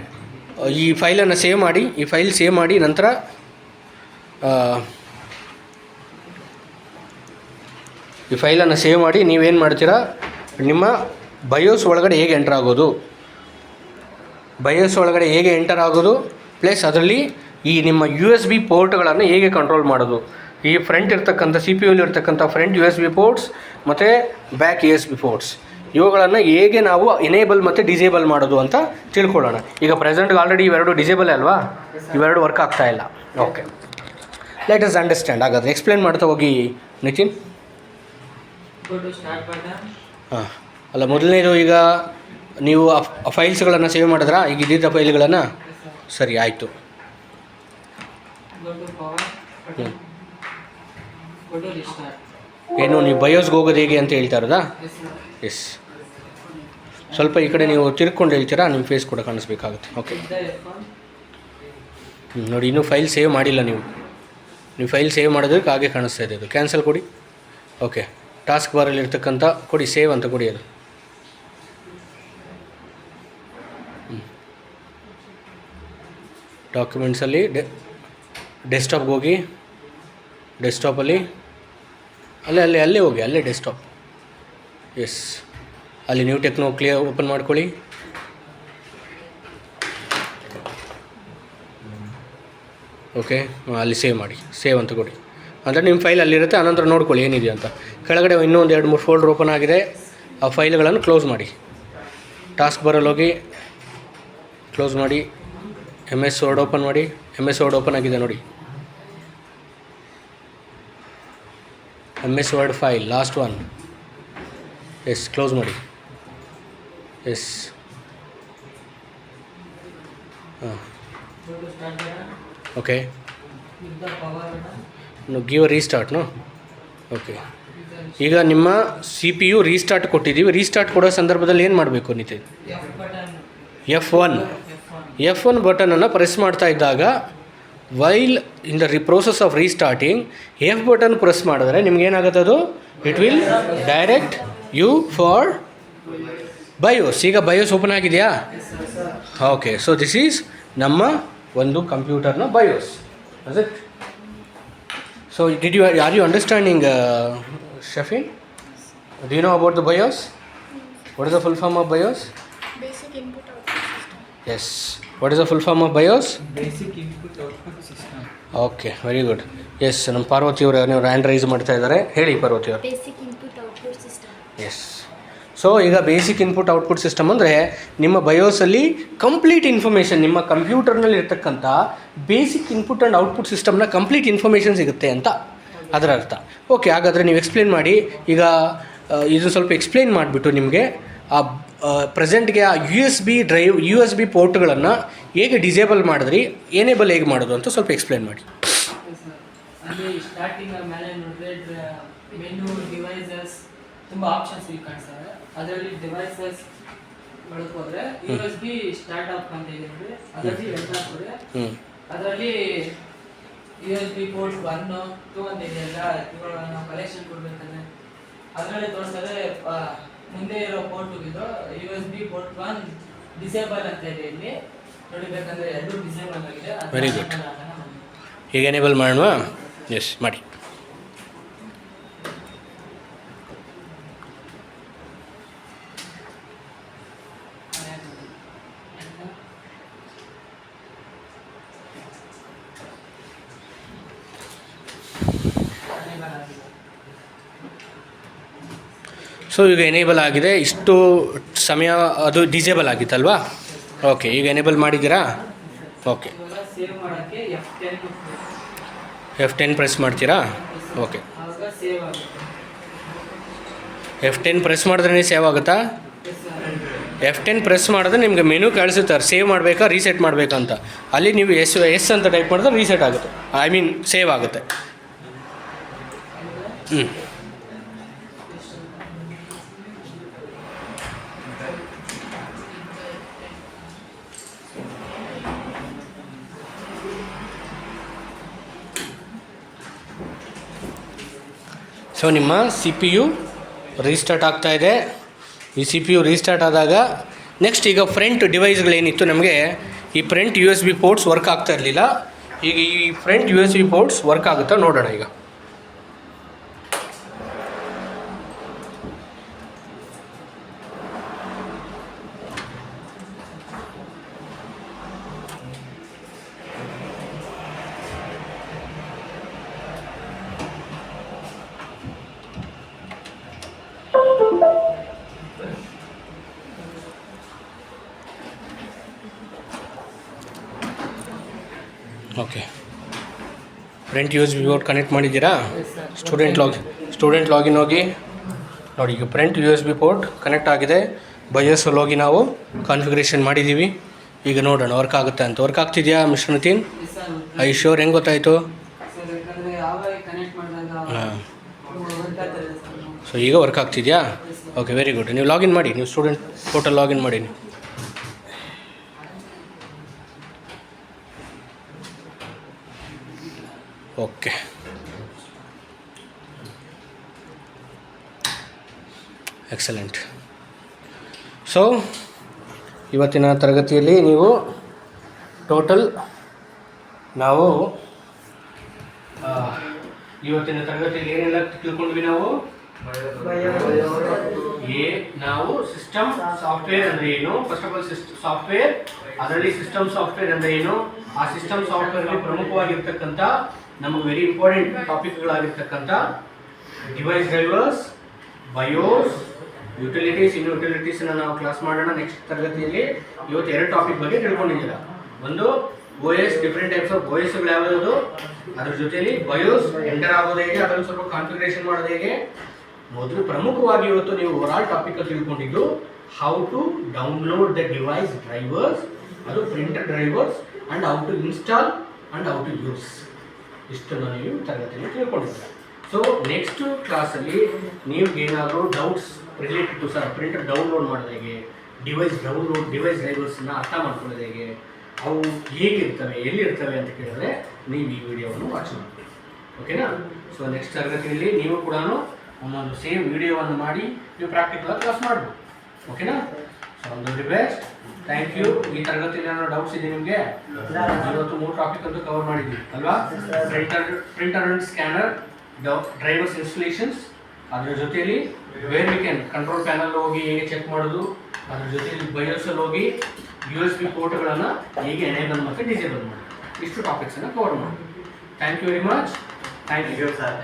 ಈ ಫೈಲನ್ನು ಸೇವ್ ಮಾಡಿ. ಈ ಫೈಲ್ ಸೇವ್ ಮಾಡಿ ನಂತರ ಈ ಫೈಲನ್ನು ಸೇವ್ ಮಾಡಿ ನೀವೇನು ಮಾಡ್ತೀರಾ? ನಿಮ್ಮ ಬಯೋಸ್ ಒಳಗಡೆ ಹೇಗೆ ಎಂಟರ್ ಆಗೋದು, ಪ್ಲಸ್ ಅದರಲ್ಲಿ ಈ ನಿಮ್ಮ USB ಪೋರ್ಟ್ಗಳನ್ನು ಹೇಗೆ ಕಂಟ್ರೋಲ್ ಮಾಡೋದು, ಈ ಫ್ರಂಟ್ ಇರ್ತಕ್ಕಂಥ CPU ಇರ್ತಕ್ಕಂಥ ಫ್ರಂಟ್ USB ಪೋರ್ಟ್ಸ್ ಮತ್ತು ಬ್ಯಾಕ್ USB ಪೋರ್ಟ್ಸ್, ಇವುಗಳನ್ನು ಹೇಗೆ ನಾವು ಎನೇಬಲ್ ಮತ್ತು ಡಿಸೇಬಲ್ ಮಾಡೋದು ಅಂತ ತಿಳ್ಕೊಳ್ಳೋಣ. ಈಗ ಪ್ರೆಸೆಂಟ್ಗೆ ಆಲ್ರೆಡಿ ಇವೆರಡು ಡಿಸೇಬಲ್ ಅಲ್ವಾ? ಇವೆರಡು ವರ್ಕ್ ಆಗ್ತಾ ಇಲ್ಲ. Okay, let us understand. ಹಾಗಾದರೆ ಎಕ್ಸ್ಪ್ಲೇನ್ ಮಾಡ್ತಾ ಹೋಗಿ ನಿತಿನ್. ಹಾಂ, ಅಲ್ಲ, ಮೊದಲನೇದು ಈಗ ನೀವು ಆ ಫೈಲ್ಸ್ಗಳನ್ನು ಸೇವ್ ಮಾಡಿದ್ರಾ? ಈಗ ಇದ್ದಿದ್ದ ಫೈಲ್ಗಳನ್ನು? ಸರಿ, ಆಯಿತು. ಏನು ನೀವು ಬಯೋಸ್ಗೆ ಹೋಗೋದು ಹೇಗೆ ಅಂತ ಹೇಳ್ತಾ ಇರೋದಾ? ಎಸ್, ಸ್ವಲ್ಪ ಈ ಕಡೆ ನೀವು ತಿರ್ಕೊಂಡು ಹೇಳ್ತೀರಾ, ನಿಮ್ಮ ಫೇಸ್ ಕೂಡ ಕಾಣಿಸ್ಬೇಕಾಗುತ್ತೆ. ಓಕೆ, ನೋಡಿ, ಇನ್ನೂ ಫೈಲ್ ಸೇವ್ ಮಾಡಿಲ್ಲ ನೀವು ಫೈಲ್ ಸೇವ್ ಮಾಡೋದಕ್ಕೆ ಹಾಗೆ ಕಾಣಿಸ್ತಾ ಇದೆ. ಅದು ಕ್ಯಾನ್ಸಲ್ ಕೊಡಿ. ಓಕೆ, ಟಾಸ್ಕ್ ಬಾರಲ್ಲಿ ಇರ್ತಕ್ಕಂಥ ಕೊಡಿ, ಸೇವ್ ಅಂತ ಕೊಡಿ. ಅದು ಡಾಕ್ಯುಮೆಂಟ್ಸಲ್ಲಿ ಡೆಸ್ಕ್ಟಾಪ್ಗೆ ಹೋಗಿ, ಡೆಸ್ಕ್ಟಾಪಲ್ಲಿ ಅಲ್ಲೇ ಹೋಗಿ, ಅಲ್ಲೇ ಡೆಸ್ಕ್ಟಾಪ್. ಎಸ್, ಅಲ್ಲಿ ನ್ಯೂ ಟೆಕ್ನೋ ಕ್ಲಿಯರ್ ಓಪನ್ ಮಾಡ್ಕೊಳ್ಳಿ. ಓಕೆ, ಅಲ್ಲಿ ಸೇವ್ ಮಾಡಿ, ಸೇವ್ ಅಂತ ಕೊಡಿ. ಅಂದರೆ ನಿಮ್ಮ ಫೈಲ್ ಅಲ್ಲಿರುತ್ತೆ, ಆನಂತರ ನೋಡ್ಕೊಳ್ಳಿ ಏನಿದೆ ಅಂತ. ಕೆಳಗಡೆ ಇನ್ನೂ ಒಂದು 2-3 ಫೋಲ್ಡರ್ ಓಪನ್ ಆಗಿದೆ, ಆ ಫೈಲ್ಗಳನ್ನು ಕ್ಲೋಸ್ ಮಾಡಿ. ಟಾಸ್ಕ್ ಬರಲ್ಲಿ ಹೋಗಿ ಕ್ಲೋಸ್ ಮಾಡಿ. MS ವರ್ಡ್ ಓಪನ್ ಮಾಡಿ. MS ವರ್ಡ್ ಓಪನ್ ಆಗಿದೆ ನೋಡಿ. MS word file last one. Yes, close ಮಾಡಿ. ಎಸ್, ಹಾಂ, okay. Give restart no. Okay, ಈಗ ನಿಮ್ಮ CPU ರೀಸ್ಟಾರ್ಟ್ ಕೊಟ್ಟಿದ್ದೀವಿ. ರೀಸ್ಟಾರ್ಟ್ ಕೊಡೋ ಸಂದರ್ಭದಲ್ಲಿ ಏನು ಮಾಡಬೇಕು ನಿತಿನ್? F1 ಬಟನನ್ನು ಪ್ರೆಸ್ ಮಾಡ್ತಾ ಇದ್ದಾಗ, while in the process of restarting F button press ಮಾಡಿದ್ರೆ ನಿಮ್ಗೇನಾಗುತ್ತೆ ಅದು? It will direct you for BIOS. ಈಗ ಬಯೋಸ್ ಓಪನ್ ಆಗಿದೆಯಾ? ಓಕೆ, ಸೊ ದಿಸ್ ಈಸ್ ನಮ್ಮ ಒಂದು ಕಂಪ್ಯೂಟರ್ನ BIOS. Is it? So are you understanding, Shafin? Do you know about the BIOS? What is the full form of BIOS? Basic input output system. Yes. What is the full form of BIOS? Basic input output system. Okay, very good. Yes, ನಮ್ಮ ಪಾರ್ವತಿ ಅವರು ನೀವು ಹ್ಯಾಂಡ್ ರೈಸ್ ಮಾಡ್ತಾ ಇದ್ದಾರೆ. ಹೇಳಿ ಪಾರ್ವತಿ ಅವರು. Basic input output system. Yes. So ಈಗ ಬೇಸಿಕ್ ಇನ್ಪುಟ್ ಔಟ್ಪುಟ್ ಸಿಸ್ಟಮ್ ಅಂದರೆ ನಿಮ್ಮ ಬಯೋಸಲ್ಲಿ ಕಂಪ್ಲೀಟ್ ಇನ್ಫಾರ್ಮೇಷನ್, ನಿಮ್ಮ ಕಂಪ್ಯೂಟರ್ನಲ್ಲಿ ಇರ್ತಕ್ಕಂಥ ಬೇಸಿಕ್ ಇನ್ಪುಟ್ ಆ್ಯಂಡ್ ಔಟ್ಪುಟ್ ಸಿಸ್ಟಮ್ನ ಕಂಪ್ಲೀಟ್ ಇನ್ಫಾರ್ಮೇಷನ್ ಸಿಗುತ್ತೆ ಅಂತ ಅದರ ಅರ್ಥ. ಓಕೆ, ಹಾಗಾದರೆ ನೀವು ಎಕ್ಸ್ಪ್ಲೇನ್ ಮಾಡಿ. ಈಗ ಇದನ್ನು ಸ್ವಲ್ಪ ಎಕ್ಸ್ಪ್ಲೇನ್ ಮಾಡಿಬಿಟ್ಟು ನಿಮಗೆ ಆ ಪ್ರೆಸೆಂಟ್ಗೆ ಆ USB ಪೋರ್ಟ್ಗಳನ್ನು ಹೇಗೆ ಡಿಸೇಬಲ್ ಮಾಡಿದ್ರಿ, ಏನೇಬಲ್ ಹೇಗೆ ಮಾಡೋದು ಅಂತ ಸ್ವಲ್ಪ ಎಕ್ಸ್ಪ್ಲೇನ್ ಮಾಡಿ. ಅಲ್ಲಿ ಸ್ಟಾರ್ಟಿಂಗ್ ಮೇಲೆ ನೋಡಿದ್ರೆ ಮೆನು, ಡಿವೈಸಸ್, ತುಂಬ ಆಪ್ಷನ್ಸ್ ಇಲ್ಲಿ ಕಾಣಿಸ್ತವೆ. ಅದರಲ್ಲಿ ಡಿವೈಸಸ್ ಒಳಗೆ ಹೋದರೆ USB ಸ್ಟಾರ್ಟ್ ಅಪ್ ಅಂತ ಇದೆ ನೋಡಿ, ಅದರಲ್ಲಿ ಎಂಟರ್ ಹಾಕಿದ್ರೆ ಅದರಲ್ಲಿ USB ಪೋರ್ಟ್ 1, 2 ಅಂತ ಇದೆಯಲ್ಲ, ಇವಾಗ ನಾವು ಕಲೆಕ್ಷನ್ ಕೊಡ್ಬೇಕಂದ್ರೆ ಅದರಲ್ಲಿ ತೋರಿಸಿದ್ರೆ ಮುಂದೆ ಇರೋ ಪೋರ್ಟ್ ಇದು USB ಪೋರ್ಟ್ 1 ಡಿಸೇಬಲ್ ಅಂತ ಇದೆ. ಇಲ್ಲಿ ನೋಡಬೇಕಂದ್ರೆ ಎರಡು ಡಿಸೇಬಲ್ ಆಗಿದೆ. Very good. ಈಗ ಎನೇಬಲ್ ಮಾಡೋಣ. ಎಸ್, ಮಾಡಿ. ಸೊ ಈಗ ಎನೇಬಲ್ ಆಗಿದೆ. ಇಷ್ಟು ಸಮಯ ಅದು ಡಿಸೇಬಲ್ ಆಗಿತ್ತಲ್ವಾ? ಓಕೆ, ಈಗ ಎನೇಬಲ್ ಮಾಡಿದ್ದೀರಾ? ಓಕೆ, ಸೇವ್ ಮಾಡೋಕ್ಕೆ F10 ಪ್ರೆಸ್ ಮಾಡ್ತೀರಾ? ಓಕೆ, ಆವಾಗ ಸೇವ್ ಆಗುತ್ತೆ. F10 ಪ್ರೆಸ್ ಮಾಡಿದ್ರೆ ಸೇವ್ ಆಗುತ್ತಾ? F10 ಪ್ರೆಸ್ ಮಾಡಿದ್ರೆ ನಿಮಗೆ ಮೆನು ಕಳಿಸುತ್ತಾರೆ, ಸೇವ್ ಮಾಡಬೇಕಾ ರೀಸೆಟ್ ಮಾಡಬೇಕಾ ಅಂತ. ಅಲ್ಲಿ ನೀವು ಎಸ್ ಅಂತ ಟೈಪ್ ಮಾಡಿದ್ರೆ ರೀಸೆಟ್ ಆಗುತ್ತೆ, ಐ ಮೀನ್ ಸೇವ್ ಆಗುತ್ತೆ. ಸೊ ನಿಮ್ಮ CPU ರೀಸ್ಟಾರ್ಟ್ ಆಗ್ತಾ ಇದೆ. ಈ CPU ರೀಸ್ಟಾರ್ಟ್ ಆದಾಗ ನೆಕ್ಸ್ಟ್ ಈಗ ಫ್ರಂಟ್ ಡಿವೈಸ್ಗಳೇನಿತ್ತು ನಮಗೆ, ಈ ಫ್ರಂಟ್ USB ಪೋರ್ಟ್ಸ್ ವರ್ಕ್ ಆಗ್ತಾ ಇರಲಿಲ್ಲ. ಈಗ ಈ ಫ್ರಂಟ್ USB ಪೋರ್ಟ್ಸ್ ವರ್ಕ್ ಆಗುತ್ತಾ ನೋಡೋಣ ಈಗ. Okay, front USB port connect ಮಾಡಿದ್ದೀರಾ? ಸ್ಟೂಡೆಂಟ್ ಲಾಗಿನ್ ಹೋಗಿ ನೋಡಿ. ಈಗ ಫ್ರಂಟ್ USB ಪೋರ್ಟ್ ಕನೆಕ್ಟ್ ಆಗಿದೆ. ಬಯೋಸಲ್ಲಿ ಹೋಗಿ ನಾವು ಕಾನ್ಫಿಗರೇಷನ್ ಮಾಡಿದ್ದೀವಿ. ಈಗ ನೋಡೋಣ ವರ್ಕ್ ಆಗುತ್ತೆ ಅಂತ. ವರ್ಕ್ ಆಗ್ತಿದೆಯಾ ಮಿಸ್ಟರ್ ನಿತಿನ್? I sure. ಹೆಂಗೆ ಗೊತ್ತಾಯಿತು? ಹಾಂ, ಸೊ ಈಗ ವರ್ಕ್ ಆಗ್ತಿದೆಯಾ? Okay, very good. ನೀವು ಲಾಗಿನ್ ಮಾಡಿ, ನೀವು ಸ್ಟೂಡೆಂಟ್ ಪೋರ್ಟಲ್ ಲಾಗಿನ್ ಮಾಡಿ ನೀವು. Okay, excellent. ಸೊ ಇವತ್ತಿನ ತರಗತಿಯಲ್ಲಿ ನೀವು ಟೋಟಲ್ ನಾವು ಇವತ್ತಿನ ತರಗತಿಯಲ್ಲಿ ಏನೆಲ್ಲ ತಿಳ್ಕೊಂಡ್ವಿ ನಾವು? ನಾವು ಸಿಸ್ಟಮ್ ಸಾಫ್ಟ್ವೇರ್ ಅಂದ್ರೆ ಏನು, ಫಸ್ಟ್ ಆಫ್ ಆಲ್ ಸಾಫ್ಟ್ವೇರ್, ಅದರಲ್ಲಿ ಸಿಸ್ಟಮ್ ಸಾಫ್ಟ್ವೇರ್ ಅಂದ್ರೆ ಏನು, ಆ ಸಿಸ್ಟಮ್ ಸಾಫ್ಟ್ವೇರ್ ಅಲ್ಲಿ ಪ್ರಮುಖವಾಗಿರ್ತಕ್ಕಂಥ ನಮಗೆ ವೆರಿ ಇಂಪಾರ್ಟೆಂಟ್ ಟಾಪಿಕ್ಗಳಾಗಿರ್ತಕ್ಕಂಥ ಡಿವೈಸ್ ಡ್ರೈವರ್ಸ್, ಬಯೋಸ್, ಯುಟಿಲಿಟೀಸ್. ಇನ್ನು ಯುಟಿಲಿಟೀಸ್ ನಾವು ಕ್ಲಾಸ್ ಮಾಡೋಣ ನೆಕ್ಸ್ಟ್ ತರಗತಿಯಲ್ಲಿ. ಇವತ್ತು 2 ಟಾಪಿಕ್ ಬಗ್ಗೆ ತಿಳ್ಕೊಂಡಿದ್ದೀರಾ. ಒಂದು OS, ಡಿಫ್ರೆಂಟ್ ಟೈಪ್ಸ್ ಆಫ್ OSಗಳು ಯಾವ್ಯಾವುದು, ಅದ್ರ ಜೊತೆಲಿ ಬಯೋಸ್ ಎಂಟರ್ ಆಗೋದು ಹೇಗೆ, ಅದನ್ನು ಸ್ವಲ್ಪ ಕಾನ್ಫಿಗರೇಷನ್ ಮಾಡೋದು ಹೇಗೆ. ಮೊದಲು ಪ್ರಮುಖವಾಗಿ ಇವತ್ತು ನೀವು ಓವರಾಲ್ ಟಾಪಿಕ್ ತಿಳ್ಕೊಂಡಿದ್ದು how to download the device drivers, ಅದು printer drivers, and how to install and how to use. ಇಷ್ಟನ್ನು ನೀವು ತರಗತಿಯಲ್ಲಿ ತಿಳ್ಕೊಂಡಿದ್ದೀರಾ. ಸೊ ನೆಕ್ಸ್ಟ್ ಕ್ಲಾಸಲ್ಲಿ ನೀವು ಏನಾದರೂ doubts related to sir printer download ಮಾಡೋದು ಹೇಗೆ, ಡಿವೈಸ್ ಡ್ರೈವರ್ಸ್ನ ಅರ್ಥ ಮಾಡ್ಕೊಳ್ಳೋದು ಹೇಗೆ, ಅವು ಹೇಗಿರ್ತವೆ, ಎಲ್ಲಿರ್ತವೆ ಅಂತ ಕೇಳಿದ್ರೆ ನೀವು ಈ ವಿಡಿಯೋವನ್ನು ವಾಚ್ ಮಾಡ್ತೀವಿ. ಓಕೆನಾ? ಸೊ ನೆಕ್ಸ್ಟ್ ತರಗತಿಯಲ್ಲಿ ನೀವು ಕೂಡ ಒಂದೊಂದು ಸೇಮ್ ವಿಡಿಯೋವನ್ನು ಮಾಡಿ ನೀವು ಪ್ರಾಕ್ಟಿಕಲ್ ಕ್ಲಾಸ್ ಮಾಡ್ಬೋದು. ಓಕೆನಾ? So all the best. Thank you. ಈ ತರಗತಿಯಲ್ಲಿ ಏನೋ ಡೌಟ್ಸ್ ಇದೆ ನಿಮಗೆ? ಇವತ್ತು 3 ಟಾಪಿಕ್ ಅಂತೂ ಕವರ್ ಮಾಡಿದ್ದೀವಿ ಅಲ್ವಾ? Printer and scanner, drivers installations, ಅದರ ಜೊತೆಯಲ್ಲಿ where we can control panel ಹೋಗಿ ಹೇಗೆ ಚೆಕ್ ಮಾಡೋದು, ಅದ್ರ ಜೊತೆಯಲ್ಲಿ ಬಯೋಸಲ್ಲಿ ಹೋಗಿ USB ಪೋರ್ಟ್ಗಳನ್ನು ಹೇಗೆ ಎನೇಬಲ್ ಮತ್ತು ಡಿಸೇಬಲ್ ಮಾಡೋದು, ಇಷ್ಟು ಟಾಪಿಕ್ಸನ್ನು ಕವರ್ ಮಾಡಿ. Thank you very much. Thank you sir.